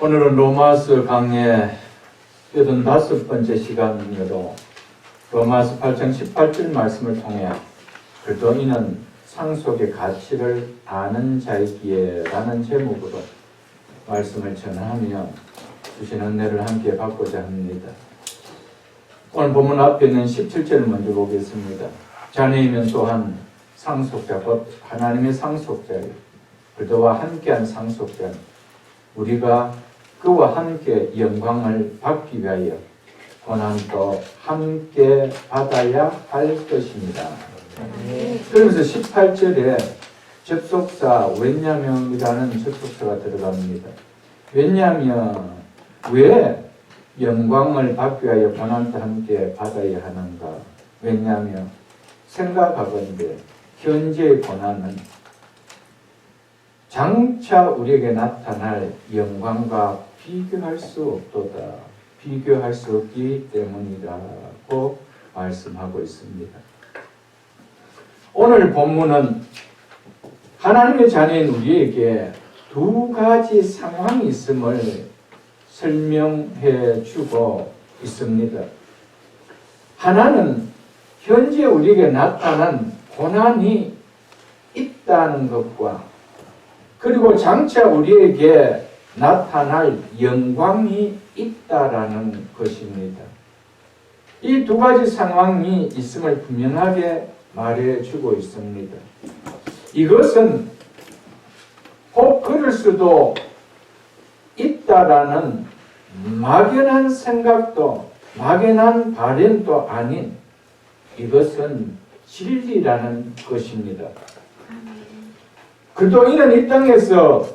오늘은 로마서 강의 85번째 시간으로 로마서 8장 18절 말씀을 통해 그리스도인은 상속의 가치를 아는 자이기에 라는 제목으로 말씀을 전하며 주신 은혜를 함께 받고자 합니다. 오늘 본문 앞에 있는 17절을 먼저 보겠습니다. 자녀이면 또한 상속자, 곧 하나님의 상속자예요. 그리스도와 함께한 상속자, 우리가 그와 함께 영광을 받기 위하여 고난도 함께 받아야 할 것입니다. 그러면서 18절에 접속사 왜냐면이라는 접속사가 들어갑니다. 왜냐면 왜 영광을 받기 위하여 고난도 함께 받아야 하는가? 왜냐면 생각하건대 현재의 고난은 장차 우리에게 나타날 영광과 비교할 수 없도다. 비교할 수 없기 때문이라고 말씀하고 있습니다. 오늘 본문은 하나님의 자녀인 우리에게 두 가지 상황이 있음을 설명해 주고 있습니다. 하나는 현재 우리에게 나타난 고난이 있다는 것과 그리고 장차 우리에게 나타날 영광이 있다라는 것입니다. 이 두 가지 상황이 있음을 분명하게 말해주고 있습니다. 이것은 혹 그럴 수도 있다라는 막연한 생각도 막연한 바램도 아닌 이것은 진리라는 것입니다. 그리스도인은 이 땅에서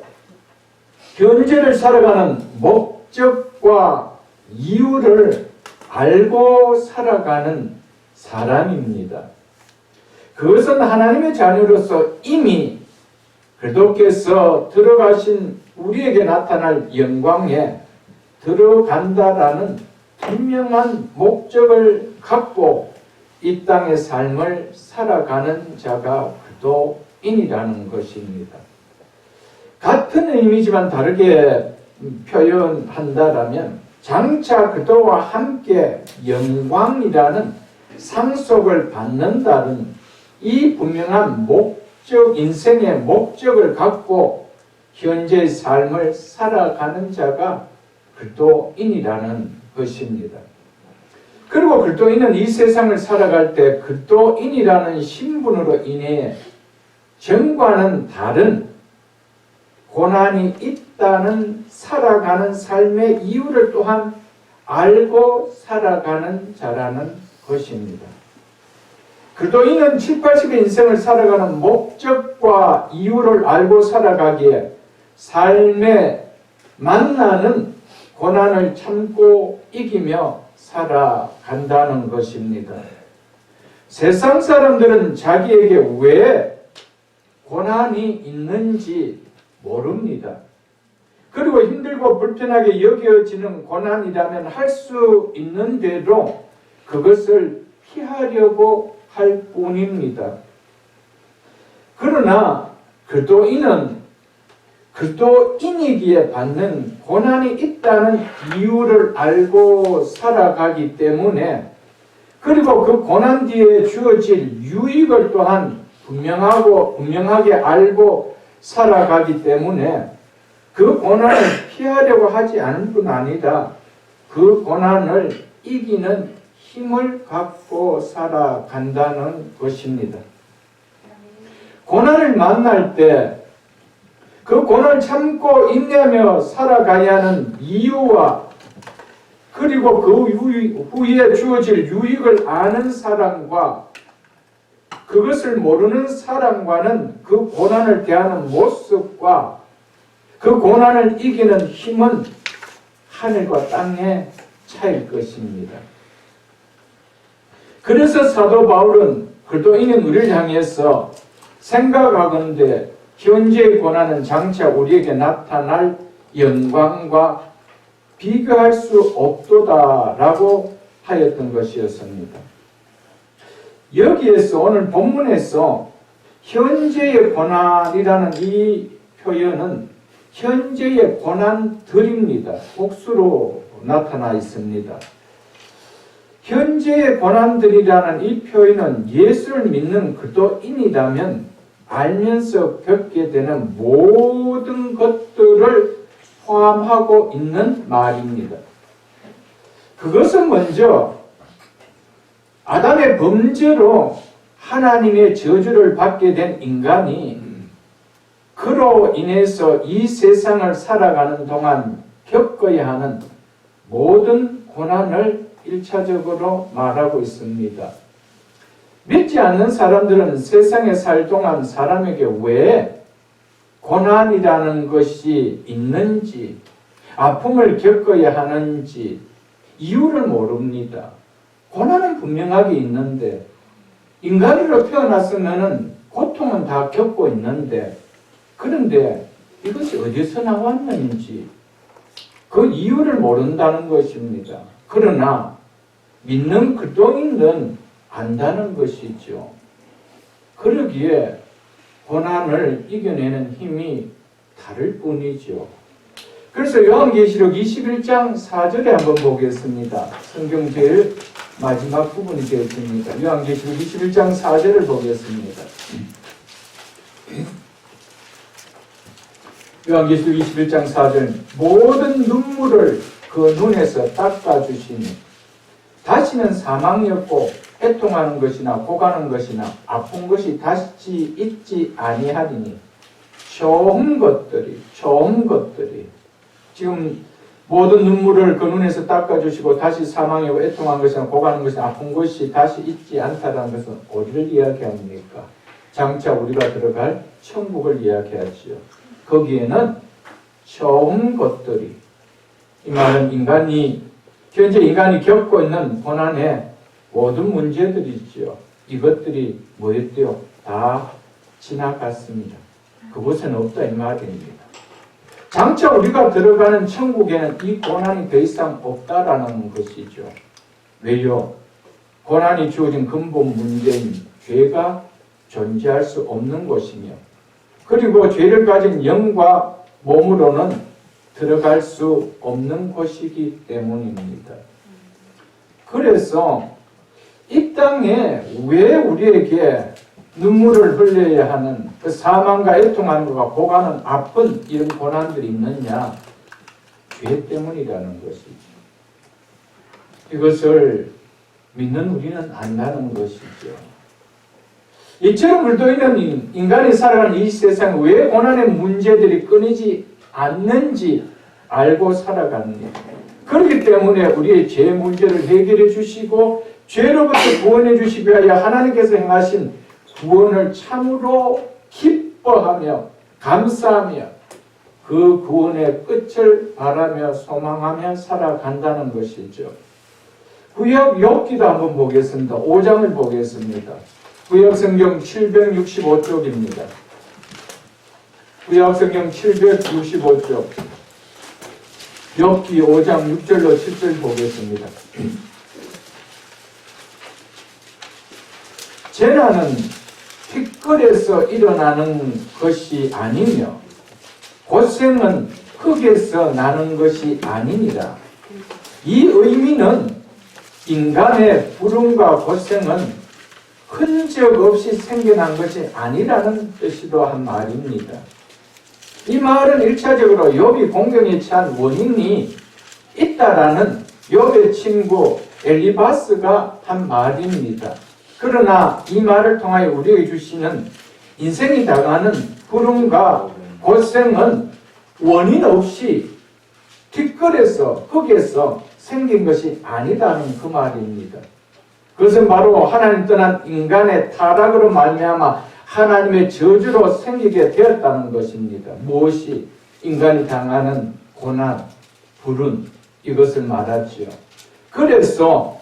현재를 살아가는 목적과 이유를 알고 살아가는 사람입니다. 그것은 하나님의 자녀로서 이미 그리스도께서 들어가신 우리에게 나타날 영광에 들어간다라는 분명한 목적을 갖고 이 땅의 삶을 살아가는 자가 그리스도인이라는 것입니다. 같은 의미지만 다르게 표현한다라면 장차 그리스도와 함께 영광이라는 상속을 받는다는 이 분명한 목적, 인생의 목적을 갖고 현재의 삶을 살아가는 자가 그리스도인이라는 것입니다. 그리고 그리스도인은 이 세상을 살아갈 때 그리스도인이라는 신분으로 인해 전과는 다른 고난이 있다는 살아가는 삶의 이유를 또한 알고 살아가는 자라는 것입니다. 그리스도인은 7, 80의 인생을 살아가는 목적과 이유를 알고 살아가기에 삶에 만나는 고난을 참고 이기며 살아간다는 것입니다. 세상 사람들은 자기에게 왜 고난이 있는지 모릅니다. 그리고 힘들고 불편하게 여겨지는 고난이라면 할 수 있는데도 그것을 피하려고 할 뿐입니다. 그러나 그리스도인은 그리스도인이기에 받는 고난이 있다는 이유를 알고 살아가기 때문에 그리고 그 고난 뒤에 주어질 유익을 또한 분명하게 알고 살아가기 때문에 그 고난을 피하려고 하지 않을 뿐 아니라 그 고난을 이기는 힘을 갖고 살아간다는 것입니다. 고난을 만날 때 그 고난을 참고 인내하며 살아가야 하는 이유와 그리고 그 후에 주어질 유익을 아는 사람과 그것을 모르는 사람과는 그 고난을 대하는 모습과 그 고난을 이기는 힘은 하늘과 땅의 차이일 것입니다. 그래서 사도 바울은 그리스도인인 우리를 향해서 생각하건대 현재의 고난은 장차 우리에게 나타날 영광과 비교할 수 없도다라고 하였던 것이었습니다. 여기에서 오늘 본문에서 현재의 고난이라는 이 표현은 현재의 고난들입니다. 복수로 나타나 있습니다. 현재의 고난들이라는 이 표현은 예수를 믿는 그리스도인이라면 알면서 겪게 되는 모든 것들을 포함하고 있는 말입니다. 그것은 먼저 아담의 범죄로 하나님의 저주를 받게 된 인간이 그로 인해서 이 세상을 살아가는 동안 겪어야 하는 모든 고난을 1차적으로 말하고 있습니다. 믿지 않는 사람들은 세상에 살 동안 사람에게 왜 고난이라는 것이 있는지, 아픔을 겪어야 하는지 이유를 모릅니다. 고난은 분명하게 있는데, 인간으로 태어났으면 고통은 다 겪고 있는데, 그런데 이것이 어디서 나왔는지 그 이유를 모른다는 것입니다. 그러나 믿는 그리스도인은 안다는 것이죠. 그러기에 고난을 이겨내는 힘이 다를 뿐이죠. 그래서 요한계시록 21장 4절에 한번 보겠습니다. 성경 제일 마지막 부분이 되었습니다. 요한계시록 21장 4절을 보겠습니다. 요한계시록 21장 4절 모든 눈물을 그 눈에서 닦아주시니 다시는 사망이 없고 애통하는 것이나 고가는 것이나 아픈 것이 다시 있지 아니하리니 좋은 것들이 지금 모든 눈물을 그 눈에서 닦아주시고 다시 사망이 없고 애통하는 것이나 고가는 것이나 아픈 것이 다시 있지 않다는 것은 어디를 이야기합니까? 장차 우리가 들어갈 천국을 이야기하지요. 거기에는 좋은 것들이, 이 말은 현재 인간이 겪고 있는 고난의 모든 문제들이지요. 이것들이 뭐였대요? 다 지나갔습니다. 그곳에는 없다 이 말입니다. 장차 우리가 들어가는 천국에는 이 고난이 더 이상 없다라는 것이죠. 왜요? 고난이 주어진 근본 문제인 죄가 존재할 수 없는 곳이며, 그리고 죄를 가진 영과 몸으로는 들어갈 수 없는 곳이기 때문입니다. 그래서 이 땅에 왜 우리에게 눈물을 흘려야 하는 그 사망과 애통하는 것과 고가는 아픈 이런 고난들이 있느냐? 죄 때문이라는 것이죠. 이것을 믿는 우리는 안다는 것이죠. 이처럼 그리스도인은 인간이 살아가는 이 세상 왜 고난의 문제들이 끊이지 않는지 알고 살아갑니다. 그렇기 때문에 우리의 죄 문제를 해결해 주시고 죄로부터 구원해 주시기 위하여 하나님께서 행하신 구원을 참으로 기뻐하며 감사하며 그 구원의 끝을 바라며 소망하며 살아간다는 것이죠. 구약 욥기도 한번 보겠습니다. 5장을 보겠습니다. 구약 성경 765쪽입니다. 구약 성경 765쪽 욥기 5장 6절로 7절 보겠습니다. 재난은 티끌에서 일어나는 것이 아니며 고생은 흙에서 나는 것이 아니니라. 이 의미는 인간의 부름과 고생은 흔적 없이 생겨난 것이 아니라는 뜻으로 한 말입니다. 이 말은 1차적으로 욥이 공경에 처한 원인이 있다라는 욥의 친구 엘리바스가 한 말입니다. 그러나 이 말을 통하여 우리에게 주시는 인생이 당하는 부름과 고생은 원인 없이 티끌에서 흙에서 생긴 것이 아니다는 그 말입니다. 그것은 바로 하나님 떠난 인간의 타락으로 말미암아 하나님의 저주로 생기게 되었다는 것입니다. 무엇이? 인간이 당하는 고난, 불운, 이것을 말하지요. 그래서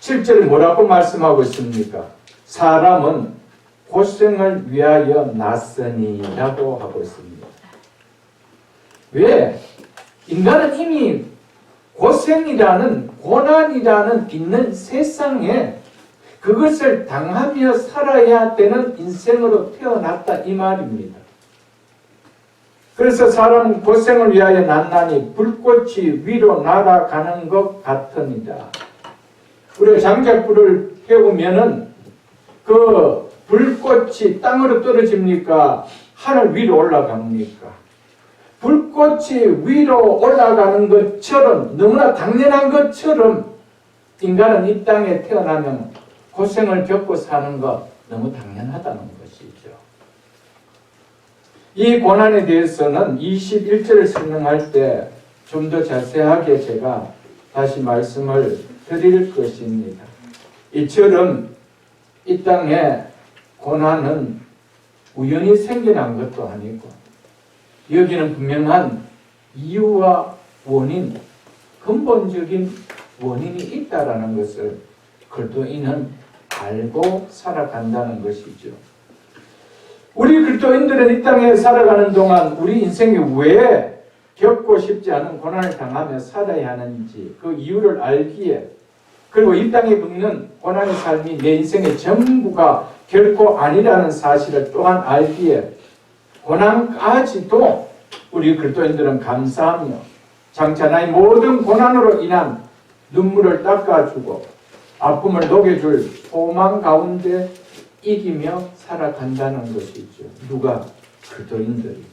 7절에 뭐라고 말씀하고 있습니까? 사람은 고생을 위하여 났으니라고 하고 있습니다. 왜? 인간은 이미 고생이라는 고난이라는 있는 세상에 그것을 당하며 살아야 되는 인생으로 태어났다 이 말입니다. 그래서 사람은 고생을 위하여 난나니 불꽃이 위로 날아가는 것 같으니라. 우리가 장작불을 태우면은 그 불꽃이 땅으로 떨어집니까? 하늘 위로 올라갑니까? 불꽃이 위로 올라가는 것처럼, 너무나 당연한 것처럼 인간은 이 땅에 태어나면 고생을 겪고 사는 것 너무 당연하다는 것이죠. 이 고난에 대해서는 21절을 설명할 때 좀 더 자세하게 제가 다시 말씀을 드릴 것입니다. 이처럼 이 땅에 고난은 우연히 생겨난 것도 아니고 여기는 분명한 이유와 원인, 근본적인 원인이 있다라는 것을 그리스도인은 알고 살아간다는 것이죠. 우리 그리스도인들은 이 땅에 살아가는 동안 우리 인생에 왜 겪고 싶지 않은 고난을 당하며 살아야 하는지 그 이유를 알기에, 그리고 이 땅에 겪는 고난의 삶이 내 인생의 전부가 결코 아니라는 사실을 또한 알기에 고난까지도 우리 그리스도인들은 감사하며 장차 나의 모든 고난으로 인한 눈물을 닦아주고 아픔을 녹여줄 소망 가운데 이기며 살아간다는 것이죠. 누가? 그리스도인들이.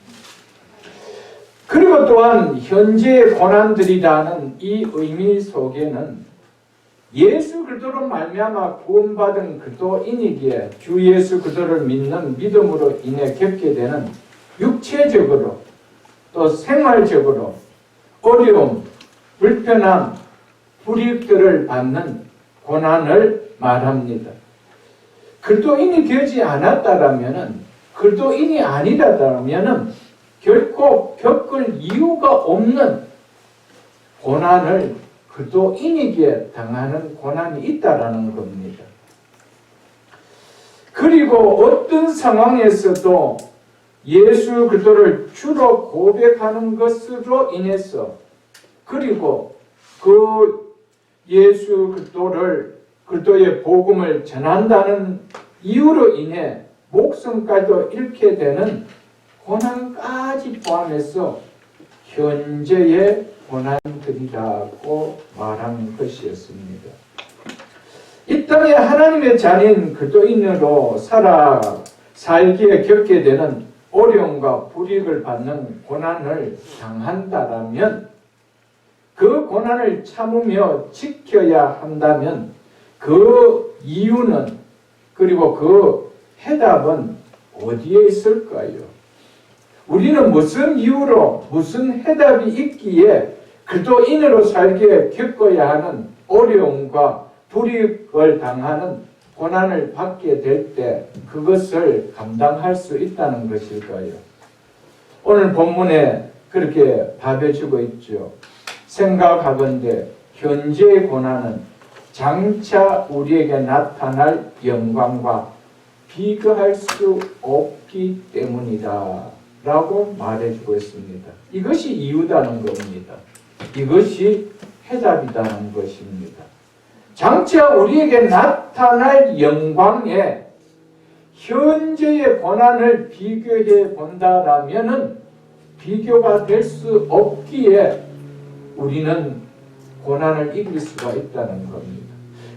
그리고 또한 현재의 고난들이라는 이 의미 속에는 예수 그리스도로 말미암아 구원받은 그리스도인이기에 주 예수 그리스도를 믿는 믿음으로 인해 겪게 되는 육체적으로 또 생활적으로 어려움, 불편함, 불이익들을 받는 고난을 말합니다. 그리스도인이 되지 않았다라면은, 그리스도인이 아니라다면은 결코 겪을 이유가 없는 고난을 그리스도인에게 당하는 고난이 있다라는 겁니다. 그리고 어떤 상황에서도 예수 그리스도를 주로 고백하는 것으로 인해서, 그리고 그 예수 그리스도의 복음을 전한다는 이유로 인해 목숨까지도 잃게 되는 고난까지 포함해서 현재의 고난들이라고 말한 것이었습니다. 이 땅에 하나님의 자녀인 그리스도인으로 살기에 겪게 되는 어려움과 불이익을 받는 고난을 당한다라면, 그 고난을 참으며 지켜야 한다면 그 이유는, 그리고 그 해답은 어디에 있을까요? 우리는 무슨 이유로, 무슨 해답이 있기에 그리스도인으로 살기에 겪어야 하는 어려움과 불이익을 당하는 고난을 받게 될 때 그것을 감당할 수 있다는 것일까요? 오늘 본문에 그렇게 답해주고 있죠. 생각하건대 현재의 고난은 장차 우리에게 나타날 영광과 비교할 수 없기 때문이다 라고 말해주고 있습니다. 이것이 이유다는 겁니다. 이것이 해답이라는 것입니다. 장차 우리에게 나타날 영광에 현재의 고난을 비교해 본다라면은 비교가 될 수 없기에 우리는 고난을 이길 수가 있다는 겁니다.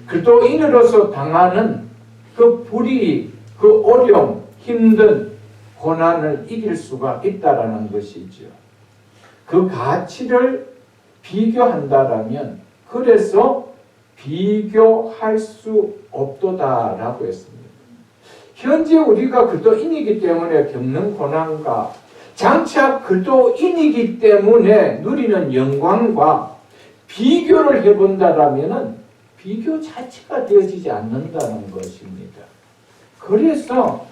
그리스도인으로서 당하는 그 불이익, 그 어려움, 힘든 고난을 이길 수가 있다라는 것이죠. 그 가치를 비교한다라면, 그래서 비교할 수 없도다라고 했습니다. 현재 우리가 그리스도인이기 때문에 겪는 고난과 장차 그리스도인이기 때문에 누리는 영광과 비교를 해본다라면은 비교 자체가 되어지지 않는다는 것입니다. 그래서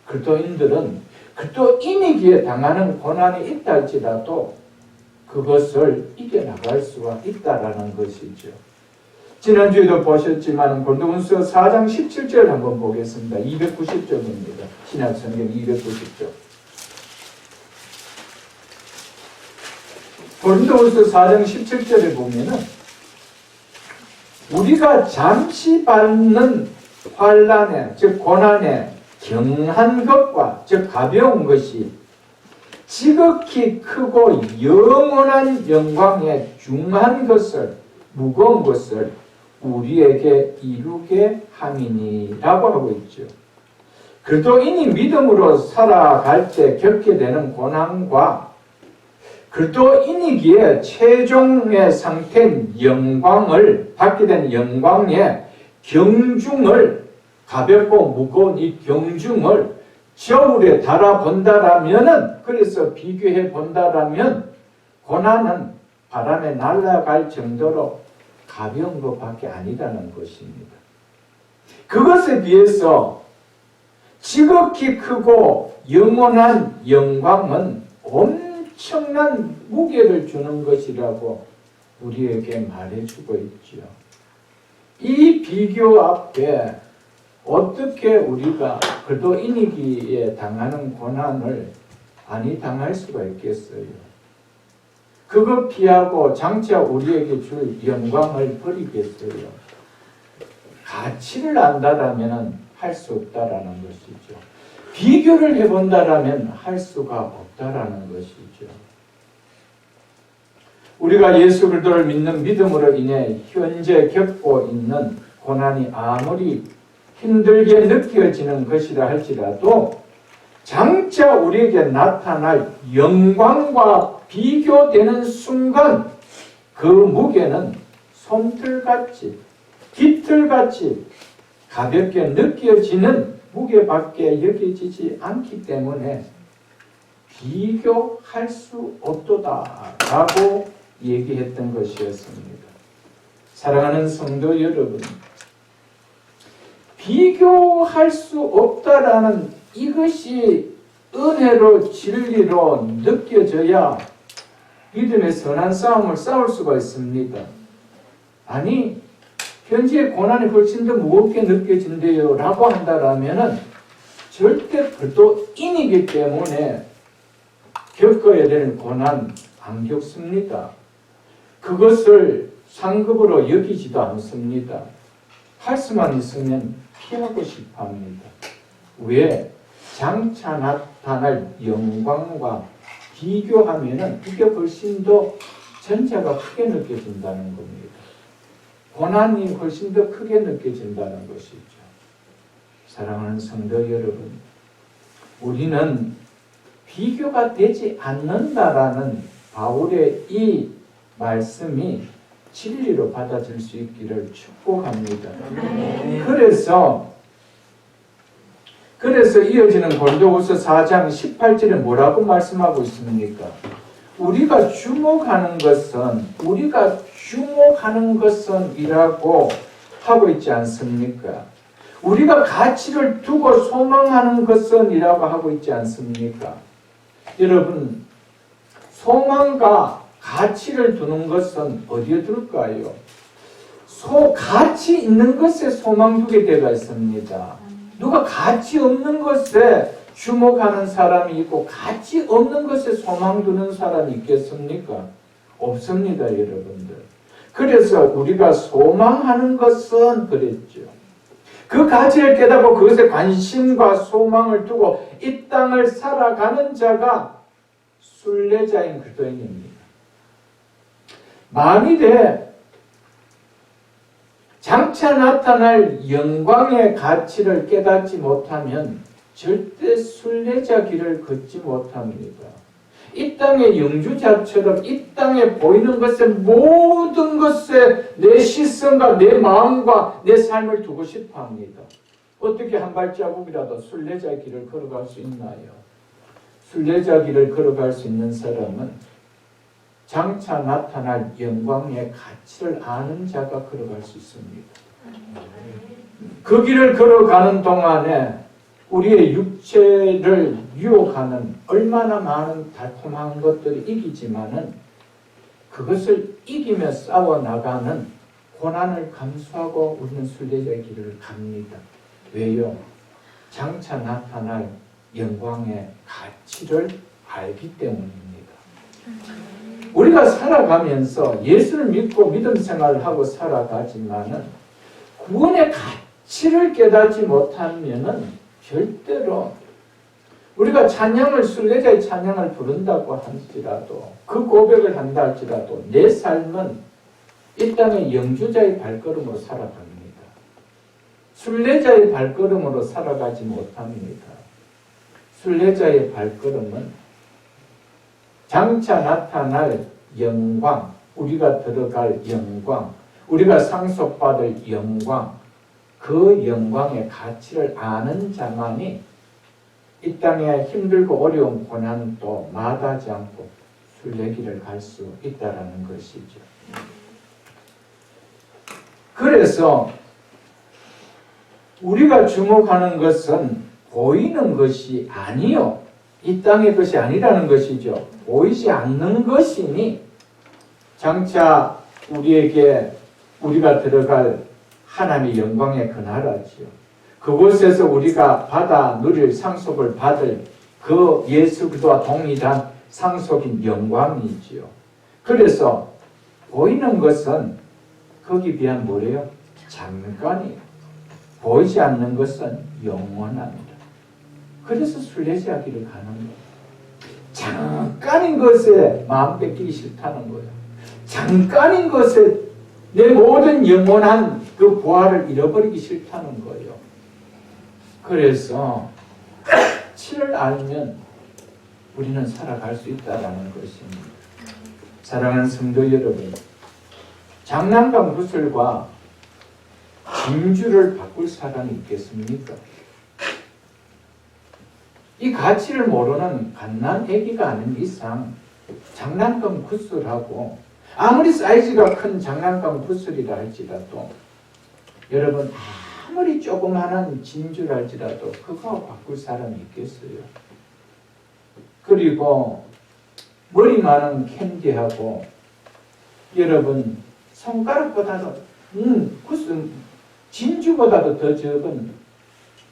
그리스도인들은 그리스도인이기에 당하는 고난이 있다 할지라도 그것을 이겨나갈 수가 있다라는 것이죠. 지난주에도 보셨지만 고린도후서 4장 17절 한번 보겠습니다. 290쪽입니다. 신약성경 290쪽. 고린도후서 4장 17절에 보면은 우리가 잠시 받는 환난에, 즉 고난에 경한 것과, 즉 가벼운 것이 지극히 크고 영원한 영광에 중한 것을, 무거운 것을 우리에게 이루게 함이니라고 하고 있죠. 그리스도인이 믿음으로 살아갈 때 겪게 되는 고난과 그리스도인이기에 최종의 상태인 영광을 받게 된 영광의 경중을, 가볍고 무거운 이 경중을 저울에 달아본다라면은, 그래서 비교해 본다라면 고난은 바람에 날아갈 정도로 가벼운 것밖에 아니라는 것입니다. 그것에 비해서 지극히 크고 영원한 영광은 엄청난 무게를 주는 것이라고 우리에게 말해주고 있죠. 이 비교 앞에 어떻게 우리가 그리스도인이기에 당하는 고난을 아니 당할 수가 있겠어요? 그거 피하고 장차 우리에게 줄 영광을 버리겠어요? 가치를 안다라면 할 수 없다라는 것이죠. 비교를 해본다라면 할 수가 없다라는 것이죠. 우리가 예수 그리스도를 믿는 믿음으로 인해 현재 겪고 있는 고난이 아무리 힘들게 느껴지는 것이라 할지라도 장차 우리에게 나타날 영광과 비교되는 순간 그 무게는 솜털같이, 깃털같이 가볍게 느껴지는 무게밖에 여겨지지 않기 때문에 비교할 수 없도다라고 얘기했던 것이었습니다. 사랑하는 성도 여러분, 비교할 수 없다라는 이것이 은혜로 진리로 느껴져야 믿음의 선한 싸움을 싸울 수가 있습니다. 아니, 현재의 고난이 훨씬 더 무겁게 느껴진대요 라고 한다라면은 절대 그리스도인이기 때문에 겪어야 되는 고난 안 겪습니다. 그것을 상급으로 여기지도 않습니다. 할 수만 있으면 피하고 싶어 합니다. 왜? 장차 나타날 영광과 비교하면은 이게 훨씬 더 전자가 크게 느껴진다는 겁니다. 고난이 훨씬 더 크게 느껴진다는 것이죠. 사랑하는 성도 여러분, 우리는 비교가 되지 않는다라는 바울의 이 말씀이 진리로 받아들일 수 있기를 축복합니다. 그래서 이어지는 고린도후서 4장 18절에 뭐라고 말씀하고 있습니까? 우리가 주목하는 것은 이라고 하고 있지 않습니까? 우리가 가치를 두고 소망하는 것은 이라고 하고 있지 않습니까? 여러분, 소망과 가치를 두는 것은 어디에 둘까요? 가치 있는 것에 소망 두게 되어 있습니다. 누가 가치 없는 것에 주목하는 사람이 있고 가치 없는 것에 소망 두는 사람이 있겠습니까? 없습니다, 여러분들. 그래서 우리가 소망하는 것은 그랬죠. 그 가치를 깨닫고 그것에 관심과 소망을 두고 이 땅을 살아가는 자가 순례자인 그리스도인입니다. 만일에 장차 나타날 영광의 가치를 깨닫지 못하면 절대 순례자 길을 걷지 못합니다. 이 땅의 영주자처럼 이 땅에 보이는 것에 모든 것에 내 시선과 내 마음과 내 삶을 두고 싶어 합니다. 어떻게 한 발자국이라도 순례자 길을 걸어갈 수 있나요? 순례자 길을 걸어갈 수 있는 사람은 장차 나타날 영광의 가치를 아는 자가 걸어갈 수 있습니다. 그 길을 걸어가는 동안에 우리의 육체를 유혹하는 얼마나 많은 달콤한 것들이 이기지만은 그것을 이기며 싸워나가는 고난을 감수하고 우리는 순례자의 길을 갑니다. 왜요? 장차 나타날 영광의 가치를 알기 때문입니다. 우리가 살아가면서 예수를 믿고 믿음 생활을 하고 살아가지만은 구원의 가치를 깨닫지 못하면은 절대로 우리가 찬양을 순례자의 찬양을 부른다고 할지라도 그 고백을 한다 할지라도 내 삶은 이 땅의 영주자의 발걸음으로 살아갑니다. 순례자의 발걸음으로 살아가지 못합니다. 순례자의 발걸음은 장차 나타날 영광, 우리가 들어갈 영광, 우리가 상속받을 영광, 그 영광의 가치를 아는 자만이 이 땅에 힘들고 어려운 고난도 마다하지 않고 순례길을 갈 수 있다는 것이죠. 그래서 우리가 주목하는 것은 보이는 것이 아니요, 이 땅의 것이 아니라는 것이죠. 보이지 않는 것이니 장차 우리가 들어갈 하나님의 영광의 그 나라지요. 그곳에서 우리가 받아 누릴 상속을 받을 그 예수 그리스도와 동일한 상속인 영광이지요. 그래서 보이는 것은 거기에 비한 뭐래요? 잠깐이에요. 보이지 않는 것은 영원합니다. 그래서 순례자 길을 가는 거예요. 잠깐인 것에 마음 뺏기기 싫다는 거예요. 잠깐인 것에 내 모든 영원한 그 부활을 잃어버리기 싫다는 거예요. 그래서 가치를 알면 우리는 살아갈 수 있다는 것입니다. 사랑하는 성도 여러분, 장난감 구슬과 진주를 바꿀 사람이 있겠습니까? 이 가치를 모르는 갓난 아기가 아닌 이상 장난감 구슬하고 아무리 사이즈가 큰 장난감 구슬이라 할지라도 여러분 아무리 조그마한 진주라 할지라도 그거 바꿀 사람이 있겠어요? 그리고 머리 많은 캔디하고 여러분 손가락보다도 구슬 진주보다도 더 적은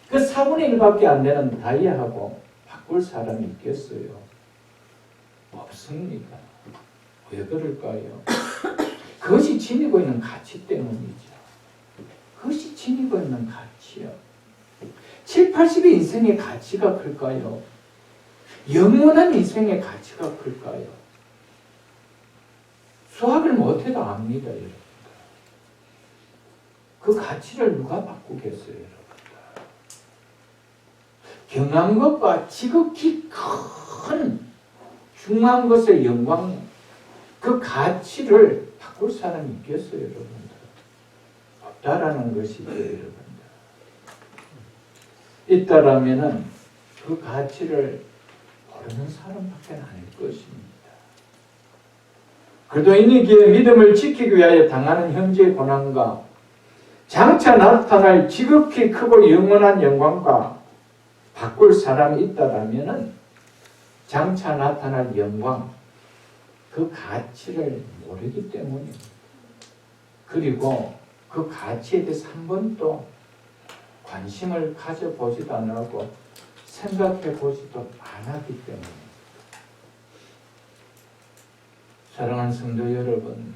그 4분의 1밖에 안 되는 다이아하고 바꿀 사람이 있겠어요? 없습니다. 왜 그럴까요? 그것이 지니고 있는 가치 때문이죠. 그것이 지니고 있는 가치요. 7, 80의 인생의 가치가 클까요? 영원한 인생의 가치가 클까요? 수학을 못해도 압니다, 여러분. 그 가치를 누가 바꾸겠어요, 여러분? 경한 것과 지극히 큰 중요한 것의 영광, 그 가치를 바꿀 사람이 있겠어요, 여러분들? 없다라는 것이죠, 여러분들. 있다라면은 그 가치를 모르는 사람밖에 아닐 것입니다. 그리스도인에게 믿음을 지키기 위하여 당하는 현재의 고난과 장차 나타날 지극히 크고 영원한 영광과 바꿀 사람이 있다라면은 장차 나타날 영광, 그 가치를 모르기 때문입니다. 그리고 그 가치에 대해서 한 번도 관심을 가져보지도 안 하고 생각해보지도 않았기 때문입니다. 사랑하는 성도 여러분,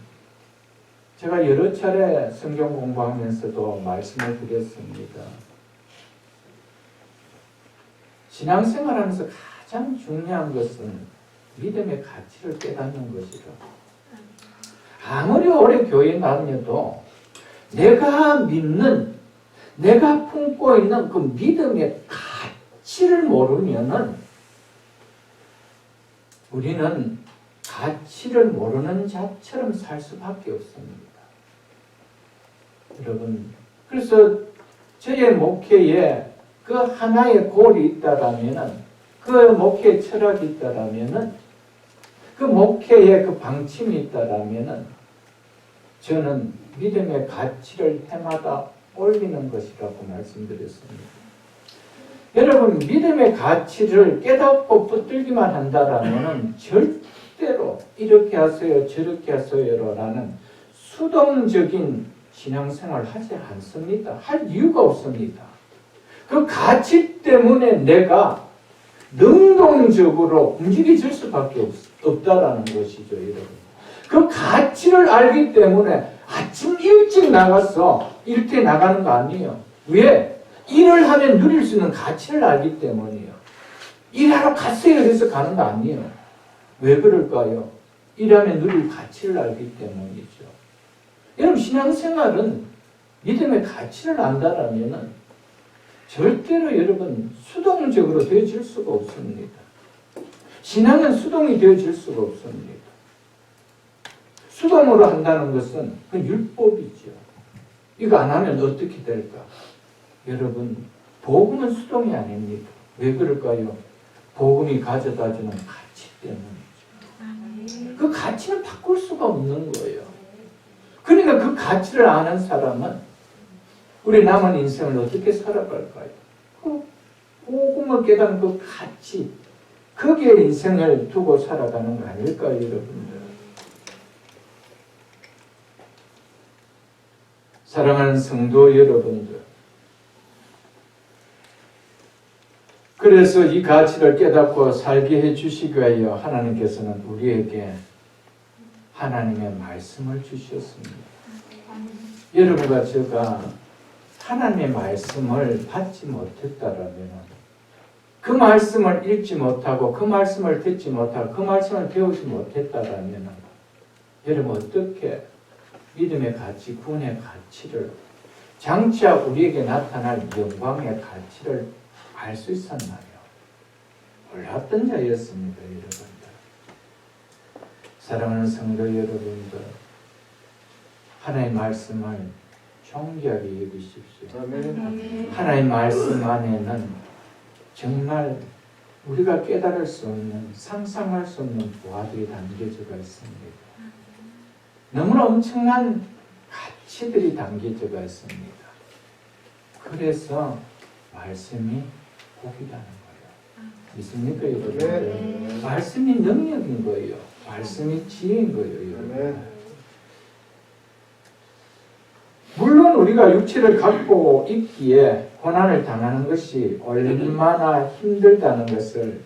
제가 여러 차례 성경 공부하면서도 말씀을 드렸습니다. 신앙생활하면서 가장 중요한 것은 믿음의 가치를 깨닫는 것이다. 아무리 오래 교회에 다녀도 내가 믿는, 내가 품고 있는 그 믿음의 가치를 모르면은 우리는 가치를 모르는 자처럼 살 수밖에 없습니다. 여러분, 그래서 저의 목회에 그 하나의 골이 있다라면은, 그 목회의 철학이 있다라면은, 그 목회에 그 방침이 있다라면은, 저는 믿음의 가치를 해마다 올리는 것이라고 말씀드렸습니다. 여러분, 믿음의 가치를 깨닫고 붙들기만 한다라면은 절대로 이렇게 하세요, 저렇게 하세요라는 수동적인 신앙생활을 하지 않습니다. 할 이유가 없습니다. 그 가치 때문에 내가 능동적으로 움직여질 수밖에 없다라는 것이죠, 여러분. 그 가치를 알기 때문에 아침 일찍 나가서 일터에 나가는 거 아니에요. 왜? 일을 하면 누릴 수 있는 가치를 알기 때문이에요. 일하러 갔어요. 그래서 가는 거 아니에요. 왜 그럴까요? 일하면 누릴 가치를 알기 때문이죠. 여러분, 신앙생활은 믿음의 가치를 안다라면 절대로 여러분 수동적으로 되어질 수가 없습니다. 신앙은 수동이 되어질 수가 없습니다. 수동으로 한다는 것은 그 율법이죠. 이거 안 하면 어떻게 될까? 여러분, 복음은 수동이 아닙니다. 왜 그럴까요? 복음이 가져다주는 가치 때문이죠. 그 가치는 바꿀 수가 없는 거예요. 그러니까 그 가치를 아는 사람은 우리 남은 인생을 어떻게 살아갈까요? 그 복음을 깨닫는 그 가치, 거기에 인생을 두고 살아가는 거 아닐까요, 여러분들? 사랑하는 성도 여러분들, 그래서 이 가치를 깨닫고 살게 해주시기 위하여 하나님께서는 우리에게 하나님의 말씀을 주셨습니다. 여러분과 제가 하나님의 말씀을 받지 못했다라면, 그 말씀을 읽지 못하고 그 말씀을 듣지 못하고 그 말씀을 배우지 못했다라면 여러분 어떻게 믿음의 가치, 구원의 가치를, 장차 우리에게 나타날 영광의 가치를 알 수 있었나요? 몰랐던 자였습니다, 여러분들. 사랑하는 성도 여러분들, 하나님의 말씀을 존귀하게 여기십시오. 하나님의 말씀 안에는 정말 우리가 깨달을 수 없는, 상상할 수 없는 보화들이 담겨져 있습니다. 너무나 엄청난 가치들이 담겨져 있습니다. 그래서 말씀이 복이라는 거예요. 믿습니까, 여러분? 말씀이 능력인 거예요. 말씀이 지혜인 거예요, 여러분. 물론 우리가 육체를 갖고 있기에 고난을 당하는 것이 얼마나 힘들다는 것을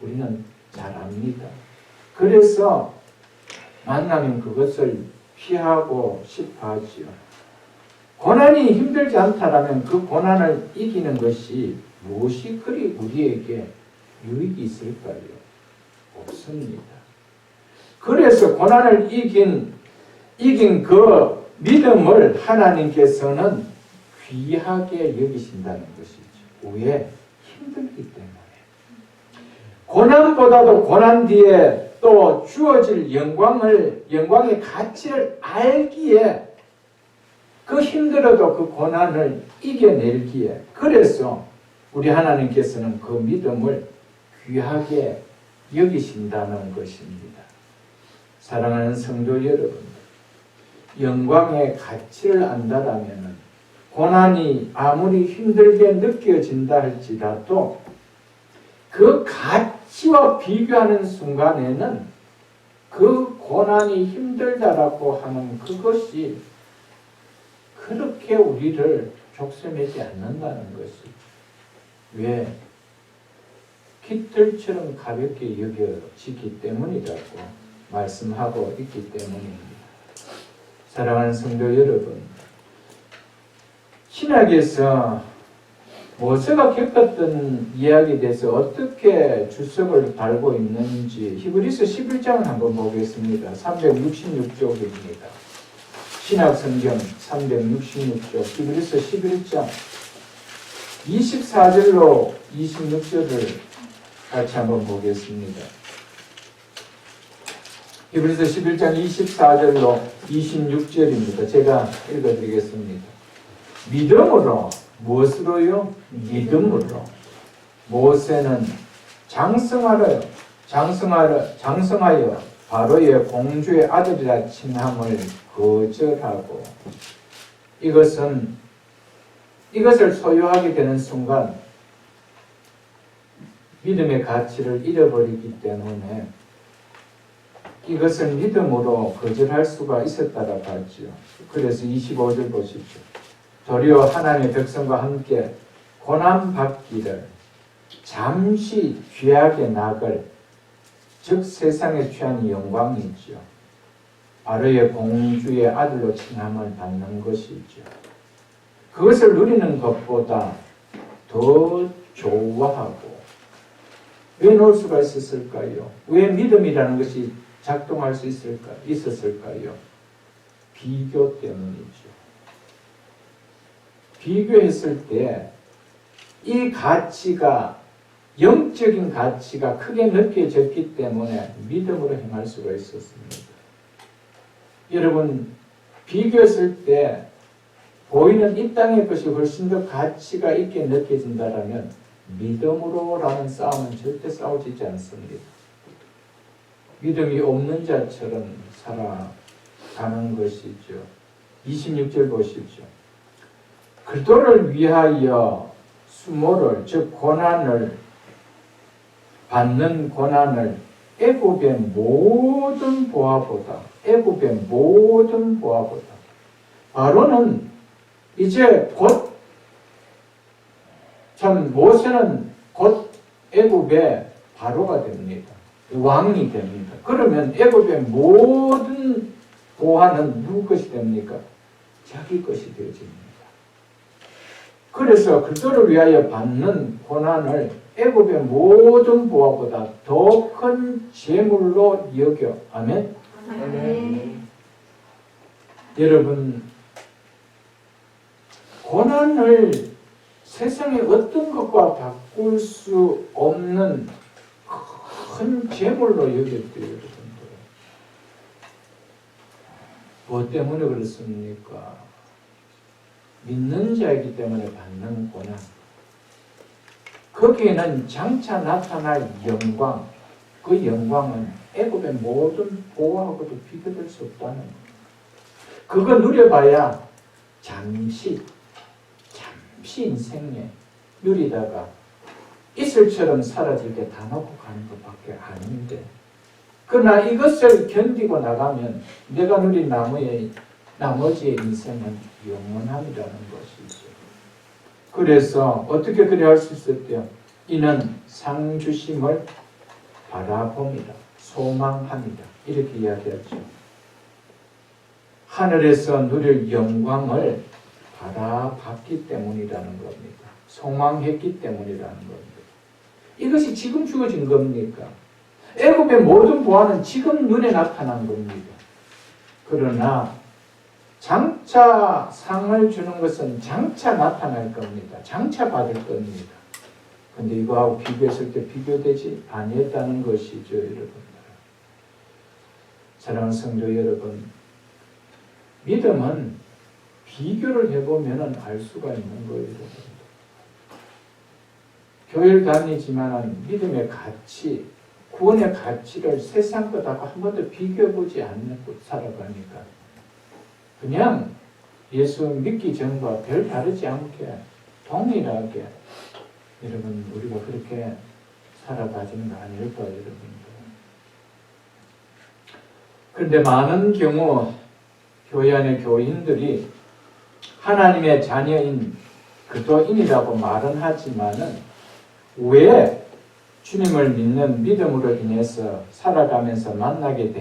우리는 잘 압니다. 그래서 만나면 그것을 피하고 싶어 하지요. 고난이 힘들지 않다라면 그 고난을 이기는 것이 무엇이 그리 우리에게 유익이 있을까요? 없습니다. 그래서 고난을 이긴 그 믿음을 하나님께서는 귀하게 여기신다는 것이죠. 왜? 힘들기 때문에. 고난보다도 고난 뒤에 또 주어질 영광의 가치를 알기에, 그 힘들어도 그 고난을 이겨내기에, 그래서 우리 하나님께서는 그 믿음을 귀하게 여기신다는 것입니다. 사랑하는 성도 여러분, 영광의 가치를 안다라면 고난이 아무리 힘들게 느껴진다 할지라도 그 가치와 비교하는 순간에는 그 고난이 힘들다라고 하는 그것이 그렇게 우리를 족쇄매지 않는다는 것이죠. 왜? 깃털처럼 가볍게 여겨지기 때문이라고 말씀하고 있기 때문입니다. 사랑하는 성도 여러분, 신약에서 모세가 겪었던 이야기에 대해서 어떻게 주석을 달고 있는지 히브리서 11장을 한번 보겠습니다. 366쪽입니다. 신약성경 366쪽 히브리서 11장 24절로 26절을 같이 한번 보겠습니다. 히브리서 11장 24절로 26절입니다. 제가 읽어드리겠습니다. 믿음으로, 무엇으로요? 믿음으로 모세는 장성하여 바로의 공주의 아들이라 칭함을 거절하고, 이것을 소유하게 되는 순간 믿음의 가치를 잃어버리기 때문에 이것을 믿음으로 거절할 수가 있었다라고 하죠. 그래서 25절 보십시오. 도리어 하나님의 백성과 함께 고난받기를 잠시 귀하게 낙을, 즉 세상에 취한 영광이죠. 바로의 공주의 아들로 칭함을 받는 것이죠. 그것을 누리는 것보다 더 좋아하고 왜 놓을 수가 있었을까요? 왜 믿음이라는 것이 작동할 수 있었을까요? 비교 때문이죠. 비교했을 때 이 가치가, 영적인 가치가 크게 느껴졌기 때문에 믿음으로 행할 수가 있었습니다. 여러분, 비교했을 때 보이는 이 땅의 것이 훨씬 더 가치가 있게 느껴진다면 믿음으로라는 싸움은 절대 싸워지지 않습니다. 믿음이 없는 자처럼 살아가는 것이죠. 26절 보십시오. 그들을 위하여 수모를, 즉 고난을 받는 고난을 애굽의 모든 보화보다, 애굽의 모든 보화보다, 바로는 이제 곧, 참 모세는 곧 애굽의 바로가 됩니다. 왕이 됩니다. 그러면 애굽의 모든 보화는 누구 것이 됩니까? 자기 것이 되어집니다. 그래서 그들을 위하여 받는 고난을 애굽의 모든 보화보다 더 큰 재물로 여겨. 아멘? 아멘. 여러분, 고난을 세상의 어떤 것과 바꿀 수 없는 큰 재물로 여겼대요, 여러분들. 뭐 때문에 그렇습니까? 믿는 자이기 때문에 받는 고난. 거기에는 장차 나타날 영광, 그 영광은 애굽의 모든 보화하고도 비교될 수 없다는 거예요. 그거 누려봐야 잠시 인생에 누리다가 이슬처럼 사라질 때 다 놓고 가는 것밖에 아닌데, 그러나 이것을 견디고 나가면 내가 누린 나머지의 인생은 영원함이라는 것이죠. 그래서 어떻게 그래 할 수 있었대요? 이는 상 주심을 바라봅니다. 소망합니다. 이렇게 이야기하죠. 하늘에서 누릴 영광을 바라봤기 때문이라는 겁니다. 소망했기 때문이라는 겁니다. 이것이 지금 주어진 겁니까? 애굽의 모든 보화는 지금 눈에 나타난 겁니다. 그러나 장차 상을 주는 것은 장차 나타날 겁니다. 장차 받을 겁니다. 근데 이거하고 비교했을 때 비교되지 아니했다는 것이죠, 여러분들. 사랑하는 성도 여러분, 믿음은 비교를 해보면 알 수가 있는 거예요, 여러분들. 교회를 다니지만 믿음의 가치, 구원의 가치를 세상 것하고 한 번도 비교해보지 않고 살아가니까 그냥 예수 믿기 전과 별 다르지 않게 동일하게 여러분 우리가 그렇게 살아가지는 거 아닐까요, 여러분들. 그런데 많은 경우 교회 안의 교인들이 하나님의 자녀인 그도인이라고 말은 하지만은 왜 주님을 믿는 믿음으로 인해서 살아가면서 만나게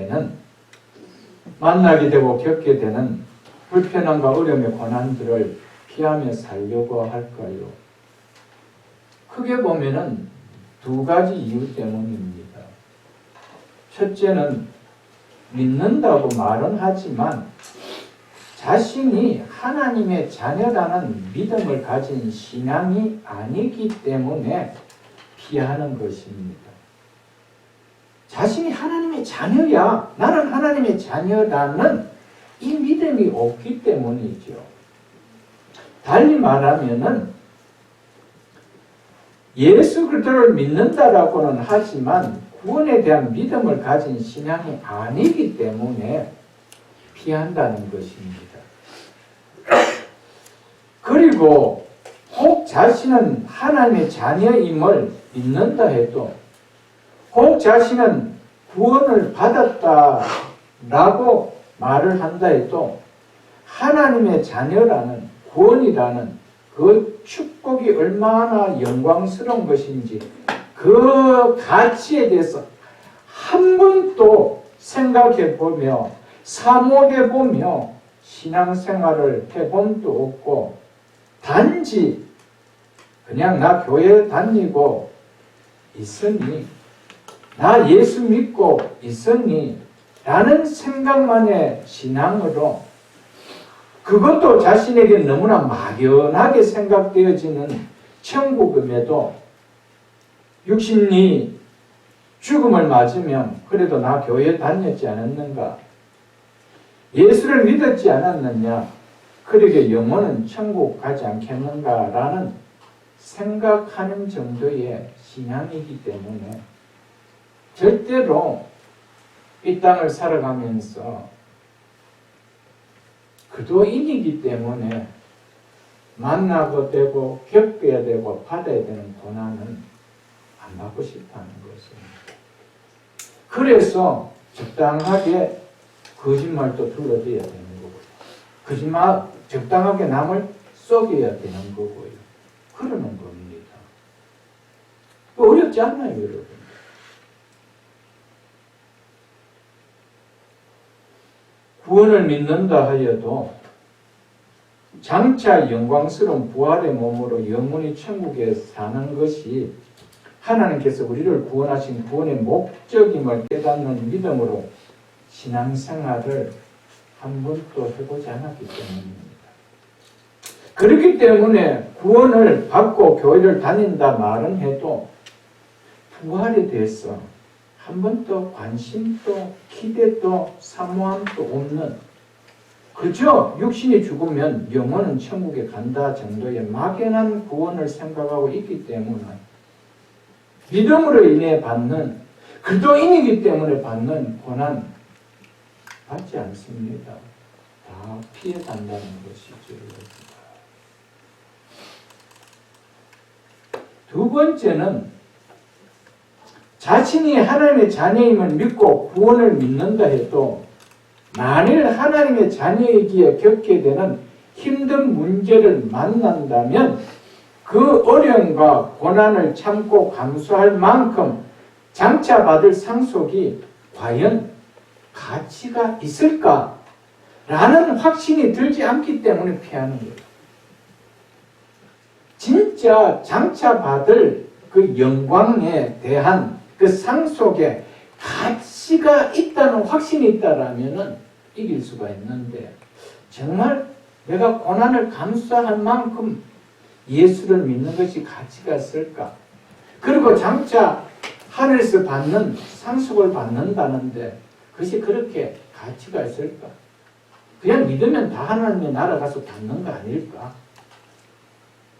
되고 겪게 되는 불편함과 어려움의 고난들을 피하며 살려고 할까요? 크게 보면은 두 가지 이유 때문입니다. 첫째는 믿는다고 말은 하지만 자신이 하나님의 자녀라는 믿음을 가진 신앙이 아니기 때문에 피하는 것입니다. 자신이 하나님의 자녀야, 나는 하나님의 자녀라는 이 믿음이 없기 때문이죠. 달리 말하면은 예수 그리스도를 믿는다라고는 하지만 구원에 대한 믿음을 가진 신앙이 아니기 때문에 피한다는 것입니다. 그리고 혹 자신은 하나님의 자녀임을 믿는다 해도, 혹 자신은 구원을 받았다라고 말을 한다 해도 하나님의 자녀라는 구원이라는 그 축복이 얼마나 영광스러운 것인지 그 가치에 대해서 한 번도 생각해보며 사모해보며 신앙생활을 해본 도 없고 단지 그냥 나 교회 다니고 있으니, 나 예수 믿고 있으니 라는 생각만의 신앙으로, 그것도 자신에게 너무나 막연하게 생각되어지는 천국임에도 육신이 죽음을 맞으면 그래도 나 교회 다녔지 않았는가? 예수를 믿었지 않았느냐? 그러게 영혼은 천국 가지 않겠는가라는 생각하는 정도의 신앙이기 때문에 절대로 이 땅을 살아가면서 그도인이기 때문에 만나고 되고 겪어야 되고 받아야 되는 고난은 안 받고 싶다는 것입니다. 그래서 적당하게 거짓말도 둘러대야 되는 거고요. 적당하게 남을 속여야 되는 거고요. 그러는 겁니다. 어렵지 않나요, 여러분? 구원을 믿는다 하여도 장차 영광스러운 부활의 몸으로 영원히 천국에 사는 것이 하나님께서 우리를 구원하신 구원의 목적임을 깨닫는 믿음으로 신앙생활을 한 번도 해보지 않았기 때문입니다. 그렇기 때문에 구원을 받고 교회를 다닌다 말은 해도 부활에 대해서 한 번도 관심도 기대도 사모함도 없는, 그저 육신이 죽으면 영혼은 천국에 간다 정도의 막연한 구원을 생각하고 있기 때문에 믿음으로 인해 받는, 그리스도인이기 때문에 받는 고난 받지 않습니다. 다 피해 간다는 것이죠. 두 번째는 자신이 하나님의 자녀임을 믿고 구원을 믿는다 해도 만일 하나님의 자녀이기에 겪게 되는 힘든 문제를 만난다면 그 어려움과 고난을 참고 감수할 만큼 장차 받을 상속이 과연 가치가 있을까? 라는 확신이 들지 않기 때문에 피하는 거예요. 진짜 장차 받을 그 영광에 대한 그 상속에 가치가 있다는 확신이 있다라면 이길 수가 있는데, 정말 내가 고난을 감수할 만큼 예수를 믿는 것이 가치가 있을까? 그리고 장차 하늘에서 받는 상속을 받는다는데 그것이 그렇게 가치가 있을까? 그냥 믿으면 다 하나님의 나라 가서 받는 거 아닐까?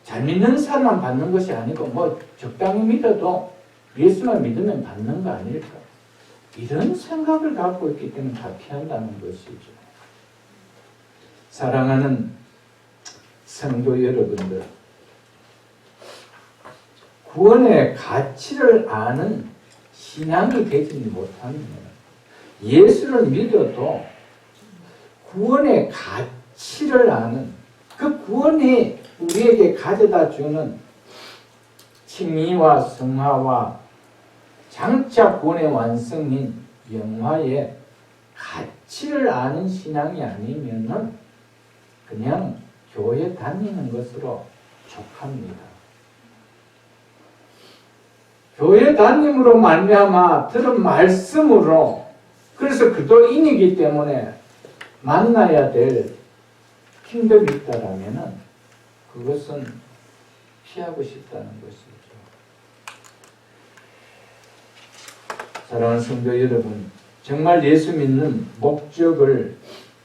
잘 믿는 사람만 받는 것이 아니고 뭐 적당히 믿어도 예수만 믿으면 받는 거 아닐까? 이런 생각을 갖고 있기 때문에 다 피한다는 것이죠. 사랑하는 성도 여러분들, 구원의 가치를 아는 신앙이 되지 못하면 예수를 믿어도 구원의 가치를 아는, 그 구원이 우리에게 가져다 주는 칭의와 성화와 장차 구원의 완성인 영화의 가치를 아는 신앙이 아니면은 그냥 교회 다니는 것으로 족합니다. 교회 다님으로 말미암아 들은 말씀으로, 그래서 그리스도인이기 때문에 만나야 될 힘듦이 있다라면은 그것은 피하고 싶다는 것이죠. 사랑하는 성도 여러분, 정말 예수 믿는 목적을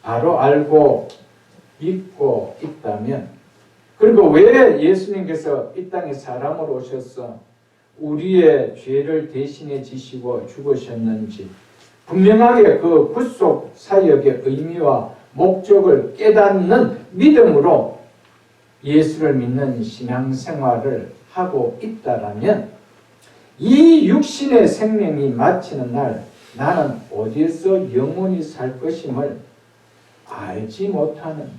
바로 알고 믿고 있다면, 그리고 왜 예수님께서 이 땅에 사람으로 오셔서 우리의 죄를 대신해 지시고 죽으셨는지 분명하게 그 구속 사역의 의미와 목적을 깨닫는 믿음으로 예수를 믿는 신앙생활을 하고 있다라면 이 육신의 생명이 마치는 날 나는 어디에서 영원히 살 것임을 알지 못하는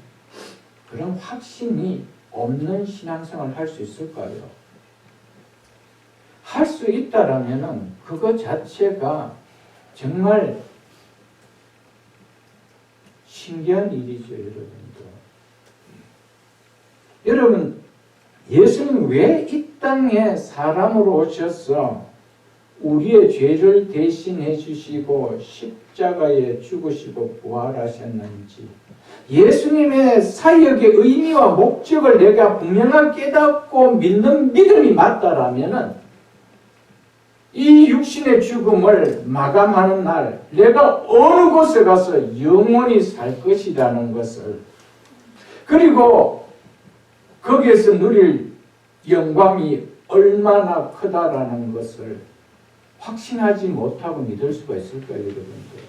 그런 확신이 없는 신앙생활을 할 수 있을까요? 할 수 있다라면 그거 자체가 정말 신기한 일이죠, 여러분들. 여러분, 예수님 왜 이 땅에 사람으로 오셔서 우리의 죄를 대신해 주시고 십자가에 죽으시고 부활하셨는지, 예수님의 사역의 의미와 목적을 내가 분명하게 깨닫고 믿는 믿음이 맞다라면은 이 육신의 죽음을 마감하는 날 내가 어느 곳에 가서 영원히 살 것이라는 것을, 그리고 거기에서 누릴 영광이 얼마나 크다라는 것을 확신하지 못하고 믿을 수가 있을까요, 여러분들?